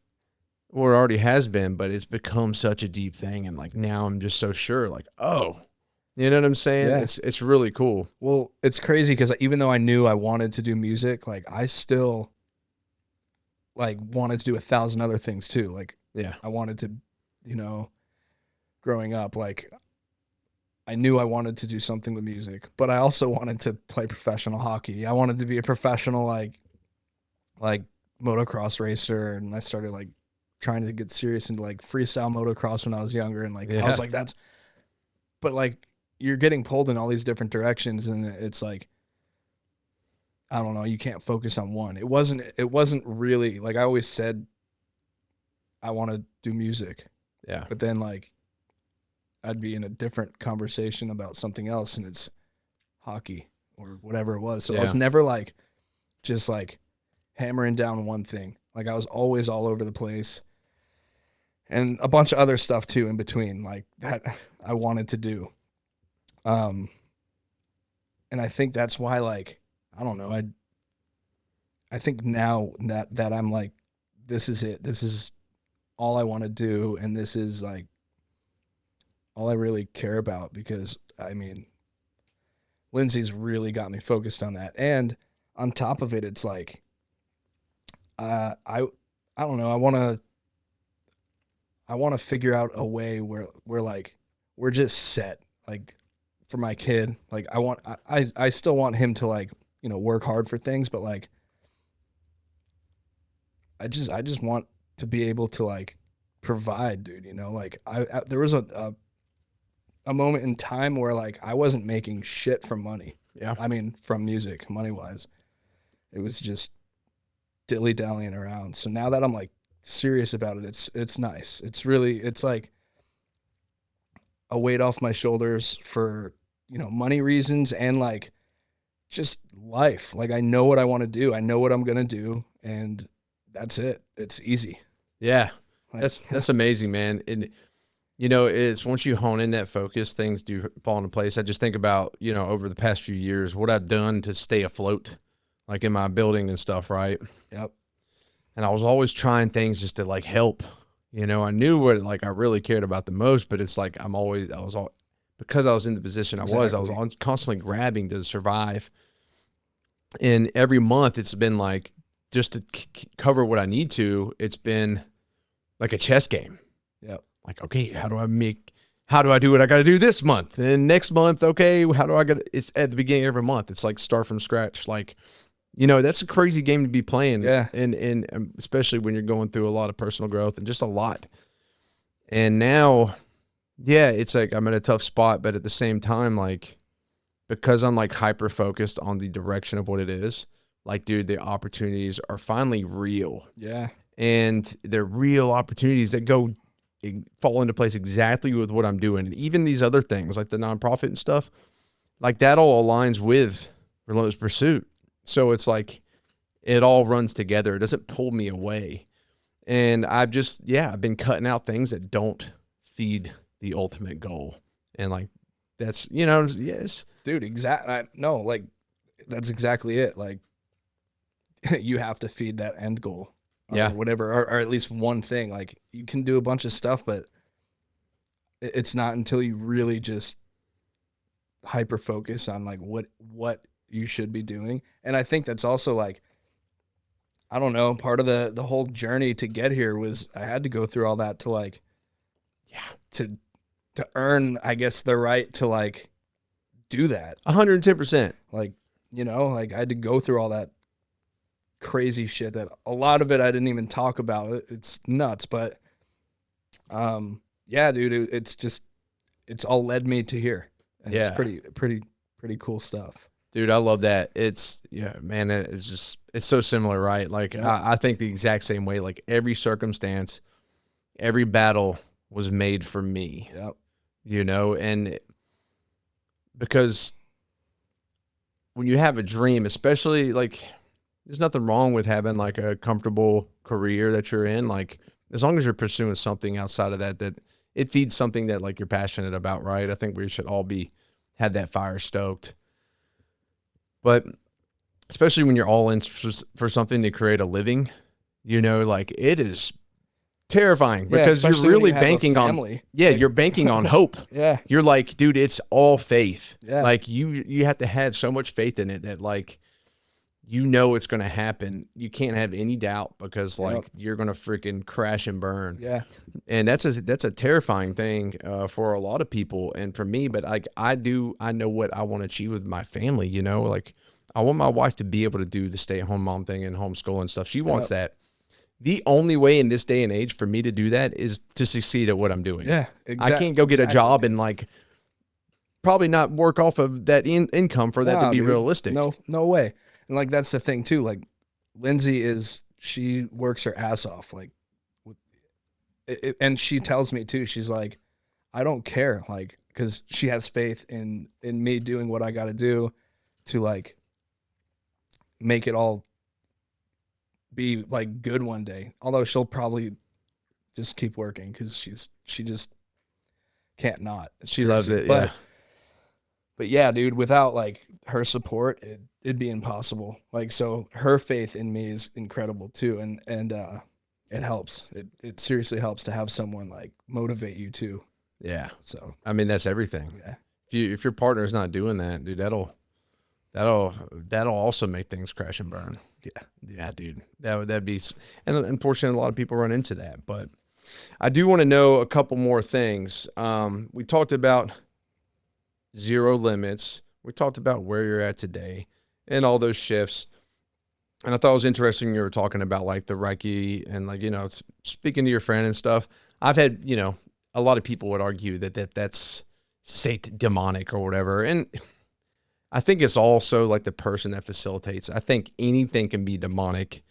or it already has been, but it's become such a deep thing. And like, now I'm just so sure, like, oh, you know what I'm saying? Yeah. It's really cool. Well, it's crazy because even though I knew I wanted to do music, like, I still like wanted to do 1,000 other things too. Like, I wanted to, growing up, like, I knew I wanted to do something with music, but I also wanted to play professional hockey. I wanted to be a professional, like motocross racer. And I started like trying to get serious into like freestyle motocross when I was younger. And like, I was like, but like, you're getting pulled in all these different directions. And it's like, I don't know, you can't focus on one. It wasn't really like, I always said I want to do music. Yeah. But then like I'd be in a different conversation about something else, and it's hockey or whatever it was. So I was never like just like hammering down one thing. Like, I was always all over the place, and a bunch of other stuff too in between, like, that I wanted to do. And I think that's why, like, I don't know, I think now that I'm like, this is it. This is all I want to do, and this is like all I really care about, because I mean, Lindsay's really got me focused on that. And on top of it, it's like, I don't know, I want to figure out a way where we're just set, like, for my kid. Like, I still want him to, like, work hard for things, but like, I just want to be able to, like, provide, dude, like, there was a moment in time where, like, I wasn't making shit from money. Yeah. I mean, from music, money wise, it was just dilly-dallying around. So now that I'm like serious about it, it's nice. It's like a weight off my shoulders for, money reasons, and like just life. Like, I know what I want to do. I know what I'm going to do, and that's it. It's easy. Yeah. That's amazing, man. And it's once you hone in that focus, things do fall into place. I just think about, over the past few years, what I've done to stay afloat, like in my building and stuff, right? Yep. And I was always trying things just to like help. I knew what like I really cared about the most, but it's like because I was in the position I was constantly grabbing to survive. And every month it's been like, just to cover what I need to, it's been like a chess game. Yep. Like, okay, how do I do what I got to do this month? And next month, okay, it's at the beginning of every month. It's like start from scratch. Like, that's a crazy game to be playing. Yeah. And especially when you're going through a lot of personal growth and just a lot. And now, it's like I'm at a tough spot, but at the same time, like, because I'm like hyper focused on the direction of what it is, like, dude, the opportunities are finally real. Yeah. And they're real opportunities that fall into place exactly with what I'm doing. And even these other things like the nonprofit and stuff, like, that all aligns with Relentless Pursuit. So it's like, it all runs together. It doesn't pull me away. And I've been cutting out things that don't feed the ultimate goal. And like, that's, yes. Dude, no, like, that's exactly it. Like, you have to feed that end goal. or whatever, or at least one thing. Like you can do a bunch of stuff, but it's not until you really just hyper focus on like what you should be doing. And I think that's also like, I don't know, part of the whole journey to get here was I had to go through all that to like, to earn, I guess, the right to like do that. 110%. Like, you know, like I had to go through all that crazy shit that a lot of it I didn't even talk about. It's nuts, but yeah, dude, it's all led me to here. And it's pretty cool stuff. Dude, I love that. It's, man, it's so similar, right? Like, I think the exact same way. Like, every circumstance, every battle was made for me. Yep. You know, and because when you have a dream, especially, like, there's nothing wrong with having, like, a comfortable career that you're in. Like, as long as you're pursuing something outside of that it feeds something that, like, you're passionate about, right? I think we should all had that fire stoked. But especially when you're all in for something to create a living, you know, like it is terrifying because you're really banking on, you're banking on hope. Yeah. You're like, dude, it's all faith. Yeah. Like you have to have so much faith in it that like, you know, it's going to happen. You can't have any doubt because like you're going to freaking crash and burn. Yeah. And that's a terrifying thing for a lot of people. And for me, but like I know what I want to achieve with my family, you know, like I want my wife to be able to do the stay-at-home mom thing and homeschool and stuff. She wants that. The only way in this day and age for me to do that is to succeed at what I'm doing. Yeah, exactly. I can't go get a job and like probably not work off of that income for that to be realistic. No way. And like, that's the thing too. Like Lindsay she works her ass off. Like, and she tells me too, she's like, I don't care. Like, cause she has faith in me doing what I got to do to like make it all be like good one day. Although she'll probably just keep working cause she just can't not. She loves it. But yeah, dude, without like her support, it'd be impossible. Like, so her faith in me is incredible too. And it helps. It seriously helps to have someone like motivate you too. Yeah. So, I mean, that's everything. Yeah. If your partner's not doing that, dude, that'll also make things crash and burn. Yeah. Yeah, dude, that'd be, and unfortunately a lot of people run into that, but I do want to know a couple more things. We talked about zero limits. We talked about where you're at today and all those shifts. And I thought it was interesting you were talking about like the Reiki and like, you know, speaking to your friend and stuff. I've had, you know, a lot of people would argue that's demonic or whatever. And I think it's also like the person that facilitates. I think anything can be demonic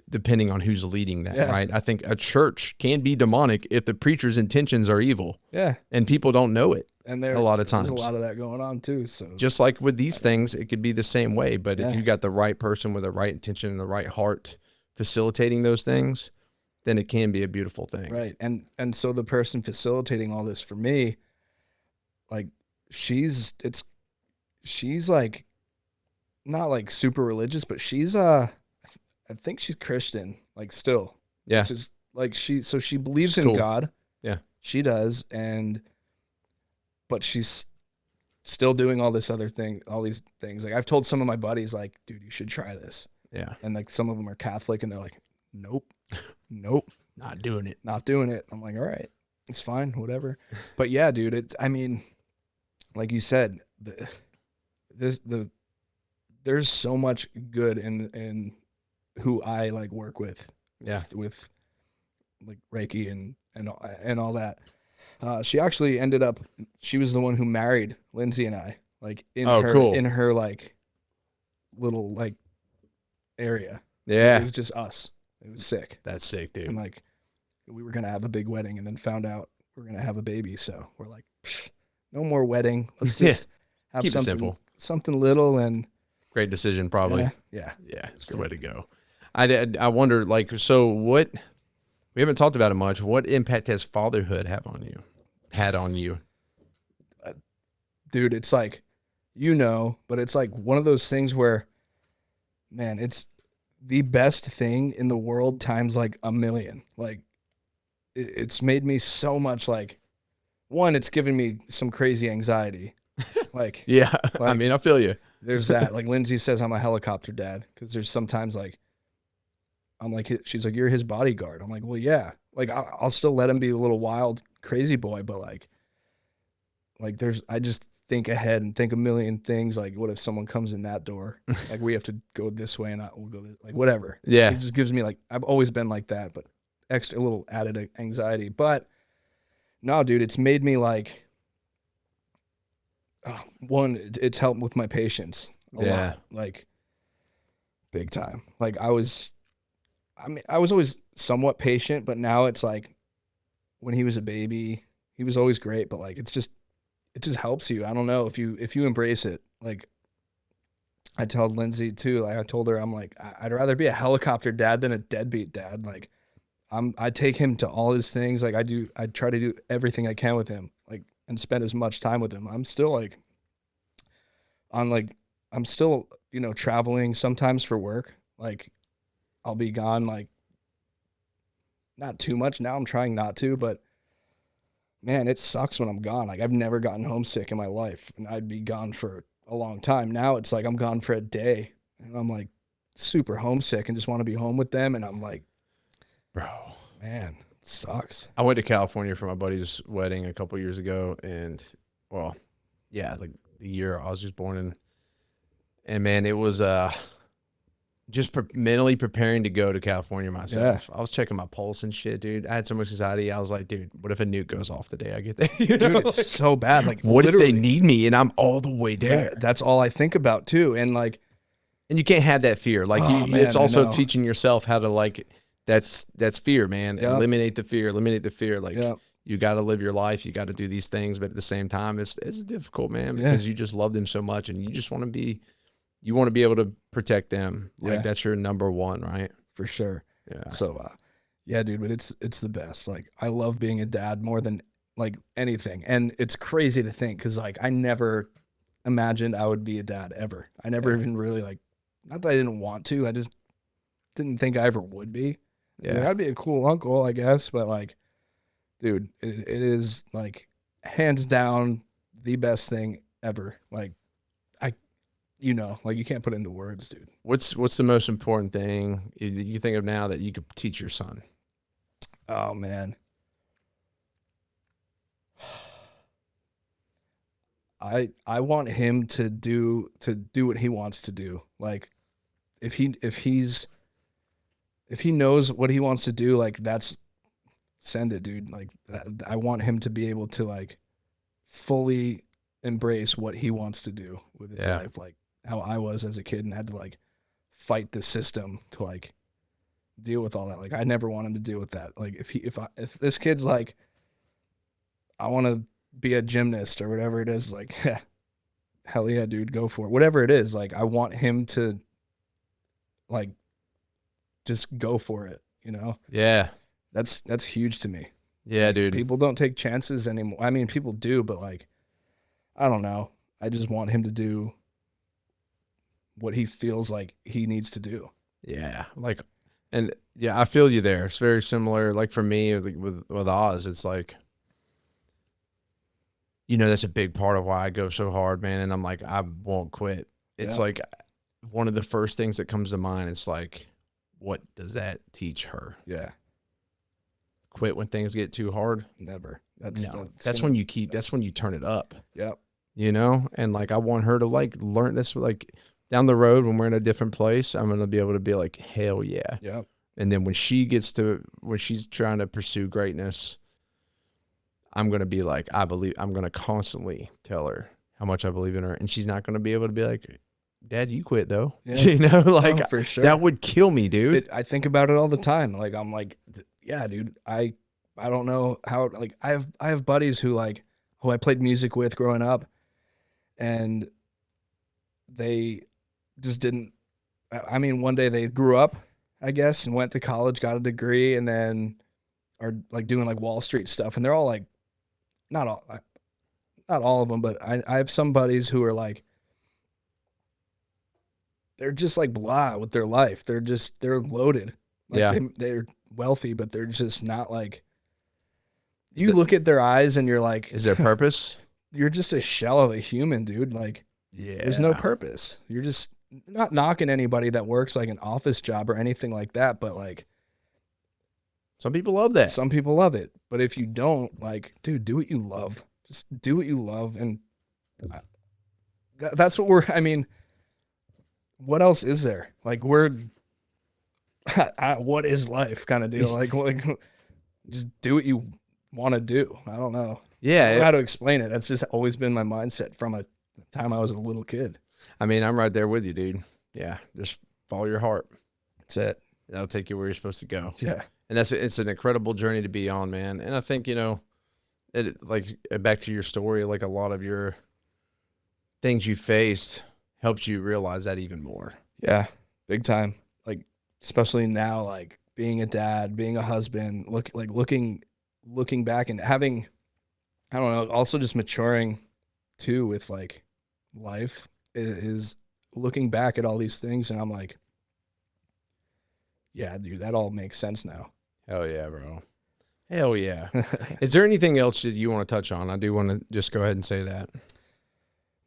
depending on who's leading that, right? I think a church can be demonic if the preacher's intentions are evil. Yeah. And people don't know it. And a lot of times there's a lot of that going on too. So just like with these things, it could be the same way. But if you got the right person with the right intention and the right heart facilitating those things, then it can be a beautiful thing. Right. And so the person facilitating all this for me, like she's like not like super religious, but she's I think she's Christian, like still. Yeah. Which is like so she believes in God. Yeah. She does. But she's still doing all these things. Like I've told some of my buddies, like, dude, you should try this. Yeah. And like some of them are Catholic and they're like, nope, not doing it. I'm like, all right, it's fine, whatever. But yeah, dude, I mean, like you said, there's so much good in who I like work with. Yeah. With like Reiki and all that. She actually she was the one who married Lindsay and I, like in her like little like area. Yeah. It was just us. It was sick. That's sick, dude. And like we were going to have a big wedding and then found out we're going to have a baby. So we're like, no more wedding. Let's just have keep it simple. Something little and great decision. Probably. Yeah. It's the way to go. I wonder like, so what, we haven't talked about it much. What impact has fatherhood had on you? Dude, it's like, but it's like one of those things where, man, the best thing in the world times like a million. Like it's made me so much like, one, it's given me some crazy anxiety. Like, Yeah. I like mean, I feel you. there's that. Like Lindsay says I'm a helicopter dad because there's sometimes like I'm like, she's like, you're his bodyguard. I'm like, well, yeah. Like I'll still let him be a little wild, crazy boy, but like I just think ahead and think a million things. Like, what if someone comes in that door? Like we have to go this way and we'll go this, like whatever. Yeah. It just gives me like, I've always been like that, but extra, a little added anxiety. But no, dude, it's made me like, one, it's helped with my patience a lot, like big time. Like I was always somewhat patient, but now it's like when he was a baby, he was always great, but like it just helps you. I don't know if you embrace it. Like I told Lindsay too, like I told her, I'm like, I'd rather be a helicopter dad than a deadbeat dad. Like I take him to all his things. Like I try to do everything I can with him, like, and spend as much time with him. I'm still like I'm still, traveling sometimes for work. Like I'll be gone, like not too much. Now I'm trying not to, but man, it sucks when I'm gone. Like I've never gotten homesick in my life and I'd be gone for a long time. Now it's like I'm gone for a day and I'm like super homesick and just want to be home with them. And I'm like, Bro, man, it sucks. I went to California for my buddy's wedding a couple years ago, and well, yeah, like the year I was just born in, and man, it was just mentally preparing to go to California myself. Yeah. I was checking my pulse and shit, dude. I had so much anxiety. I was like, dude, what if a nuke goes off the day I get there? Dude, it's so bad. Like, what if they need me and I'm all the way there? Yeah, that's all I think about too. And like, and you can't have that fear. Like, it's also teaching yourself how to like. That's fear, man. Yep. Eliminate the fear. Like, yep. You got to live your life. You got to do these things, but at the same time, it's difficult, man, because you just love them so much, and you just want to be able to protect them. Like that's your number one, right? For sure. Yeah. So, yeah, dude, but it's the best. Like, I love being a dad more than like anything, and it's crazy to think because like I never imagined I would be a dad ever. I never even really like, not that I didn't want to. I just didn't think I ever would be. Yeah, like, I'd be a cool uncle, I guess, but like, dude, it is like hands down the best thing ever. Like, like you can't put it into words, dude. What's the most important thing you think of now that you could teach your son? Oh man, I want him to do what he wants to do. Like, if he knows what he wants to do, like send it, dude. Like I want him to be able to like fully embrace what he wants to do with his life. Like how I was as a kid and had to like fight the system to like deal with all that. Like I never want him to deal with that. Like if this kid's like, I want to be a gymnast or whatever it is, like, hell yeah, dude, go for it. Whatever it is, like I want him to like just go for it, Yeah. That's huge to me. Yeah, dude. People don't take chances anymore. I mean, people do, but like, I don't know. I just want him to do what he feels like he needs to do. Yeah. Like, and yeah, I feel you there. It's very similar. Like for me with Oz, it's like, that's a big part of why I go so hard, man. And I'm like, I won't quit. It's like one of the first things that comes to mind. It's like, what does that teach her? Yeah. Quit when things get too hard? Never. That's when you turn it up. Yep. And like, I want her to like learn this, like down the road when we're in a different place, I'm going to be able to be like, hell yeah. Yep. And then when she's trying to pursue greatness, I'm going to be like, I'm going to constantly tell her how much I believe in her. And she's not going to be able to be like, Dad, you quit though. Yeah. Like for sure. That would kill me, dude. I think about it all the time. Like, I'm like, yeah, dude, I don't know how, like, I have buddies who I played music with growing up, and they just didn't, I mean, one day they grew up, I guess, and went to college, got a degree, and then are like doing like Wall Street stuff. And they're all like, not all of them, but I have some buddies who are like, they're just like blah with their life. They're loaded. Like Yeah. they're wealthy, but they're just not like, you look at their eyes and you're like, Is there purpose? you're just a shell of a human, dude. Like, Yeah. there's no purpose. You're just not knocking anybody that works like an office job or anything like that, but like, Some people love that. some people love it. But if you don't, like, dude, do what you love. Just do what you love. And that's what I mean, what else is there? Like, what is life kind of deal? Like, just do what you want to do. I don't know. I don't know how to explain it. That's just always been my mindset from a time I was a little kid. I mean, I'm right there with you, dude. Yeah. Just follow your heart. That's it. That'll take you where you're supposed to go. Yeah. And it's an incredible journey to be on, man. And I think, like back to your story, like a lot of your things you faced helped you realize that even more. Yeah. Big time. Like, especially now, like being a dad, being a husband, looking back and having, I don't know, also just maturing too with like life is looking back at all these things. And I'm like, yeah, dude, that all makes sense now. Hell yeah, bro. Hell yeah. Is there anything else that you want to touch on? I do want to just go ahead and say that.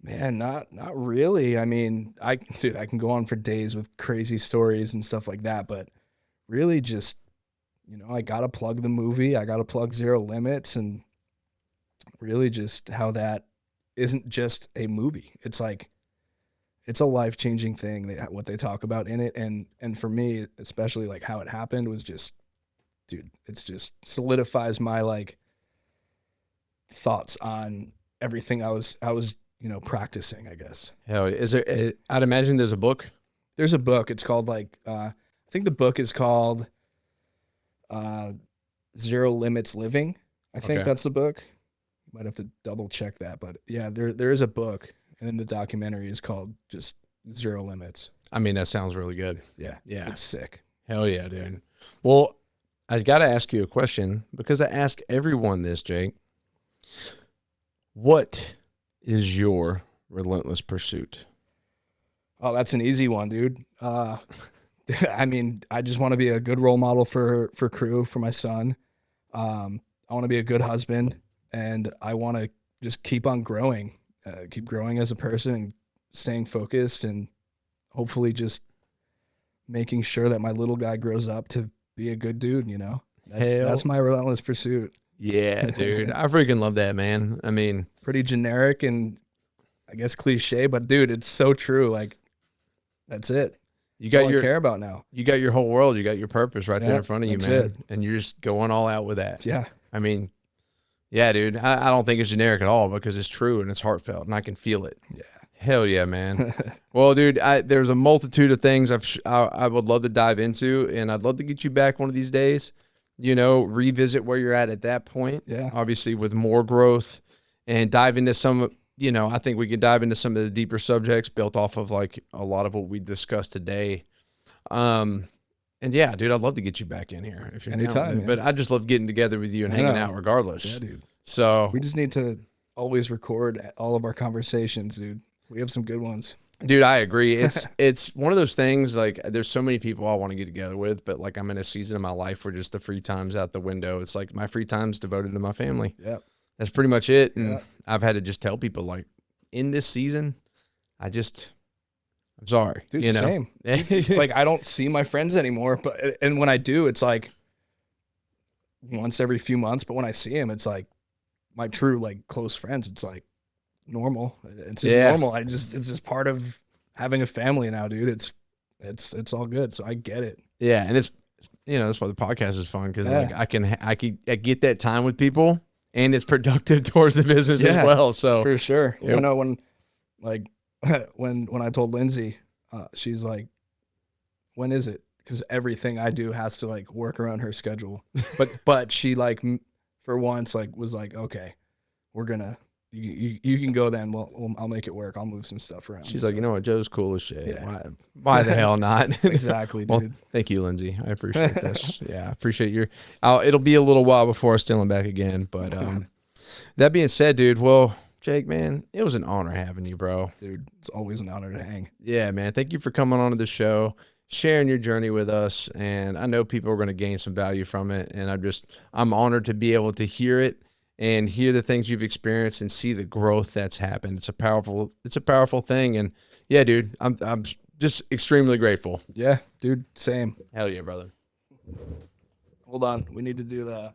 Man, not really. I mean, I can go on for days with crazy stories and stuff like that, but really just, I got to plug the movie. I got to plug Zero Limits, and really just how that isn't just a movie. It's like, it's a life-changing thing, what they talk about in it. And for me, especially like how it happened was just, dude, it's just solidifies my like thoughts on everything I was, practicing, I guess. Hell, is there? I'd imagine there's a book. There's a book. It's called like, I think the book is called Zero Limits Living. I think that's the book. Might have to double check that, but yeah, there is a book, and then the documentary is called just Zero Limits. I mean, that sounds really good. Yeah. Yeah. It's sick. Hell yeah, dude. Well, I got to ask you a question because I ask everyone this, Jake. What is your relentless pursuit? Oh, that's an easy one, dude. I mean, I just want to be a good role model for crew, for my son. I want to be a good husband, and I want to just keep on growing, keep growing as a person and staying focused, and hopefully making sure that my little guy grows up to be a good dude, That's my relentless pursuit. Yeah, dude. I freaking love that, man. I mean, pretty generic and I guess cliche, but dude, it's so true. Like, that's it. You got I care about now. You got your whole world. You got your purpose right there in front of you, man. It. And you're just going all out with that. Yeah. I mean, yeah, dude. I don't think it's generic at all because it's true and it's heartfelt and I can feel it. Yeah. Hell yeah, man. Well, dude, there's a multitude of things I would love to dive into, and I'd love to get you back one of these days, revisit where you're at that point. Yeah. Obviously with more growth and dive into some, I think we could dive into some of the deeper subjects built off of like a lot of what we discussed today. And yeah, dude, I'd love to get you back in here if you're anytime, down. But I just love getting together with you and hanging out regardless. Yeah, dude. So we just need to always record all of our conversations, dude. We have some good ones. Dude, I agree. It's one of those things, like there's so many people I want to get together with, but like I'm in a season of my life where just the free time's out the window. It's like my free time's devoted to my family. Yeah. That's pretty much it. And I've had to just tell people like in this season, I'm sorry. Dude, same. Like I don't see my friends anymore, and when I do, it's like once every few months, but when I see them, it's like my true like close friends. It's like normal. It's just normal. It's just part of having a family now, dude. It's all good. So I get it. Yeah. And it's, that's why the podcast is fun. Cause like I get that time with people and it's productive towards the business as well. So for sure. Yep. When I told Lindsay, she's like, when is it? Cause everything I do has to like work around her schedule. But she like for once like was like, okay, we're gonna, you can go then. Well, I'll make it work. I'll move some stuff around. She's like, you know what? Joe's cool as shit. Yeah. Why the hell not? Exactly, dude. Well, thank you, Lindsay. I appreciate this. Yeah, I appreciate it'll be a little while before I steal him back again. But that being said, dude, well, Jake, man, it was an honor having you, bro. Dude, it's always an honor to hang. Yeah, man. Thank you for coming on to the show, sharing your journey with us. And I know people are going to gain some value from it. And I'm honored to be able to hear it and hear the things you've experienced and see the growth that's happened. It's a powerful thing. And yeah, dude, I'm just extremely grateful. Yeah, dude, same. Hell yeah, brother. Hold on. We need to do the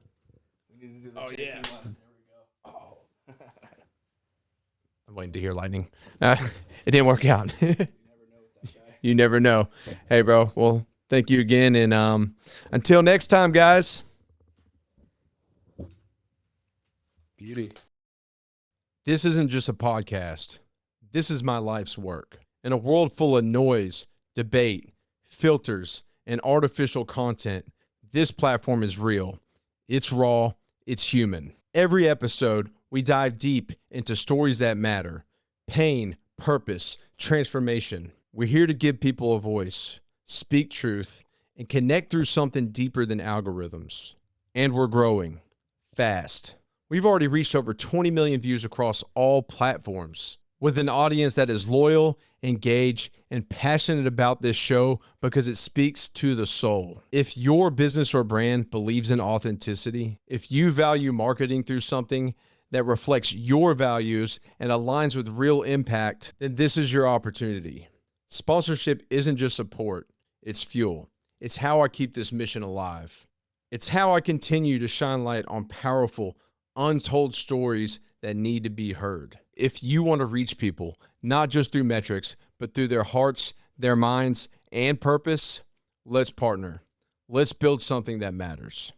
Oh, JT yeah. one. There we go. Oh. I'm waiting to hear lightning. It didn't work out. You never know with that guy. You never know. Hey, bro. Well, thank you again. And until next time, guys. Beauty. This isn't just a podcast. This is my life's work. In a world full of noise, debate, filters, and artificial content, this platform is real. It's raw. It's human. Every episode, we dive deep into stories that matter. Pain, purpose, transformation. We're here to give people a voice, speak truth, and connect through something deeper than algorithms. And we're growing fast. We've already reached over 20 million views across all platforms, with an audience that is loyal, engaged, and passionate about this show because it speaks to the soul. If your business or brand believes in authenticity, if you value marketing through something that reflects your values and aligns with real impact, then this is your opportunity. Sponsorship isn't just support, it's fuel. It's how I keep this mission alive. It's how I continue to shine light on powerful, untold stories that need to be heard. If you want to reach people, not just through metrics, but through their hearts, their minds, and purpose, let's partner. Let's build something that matters.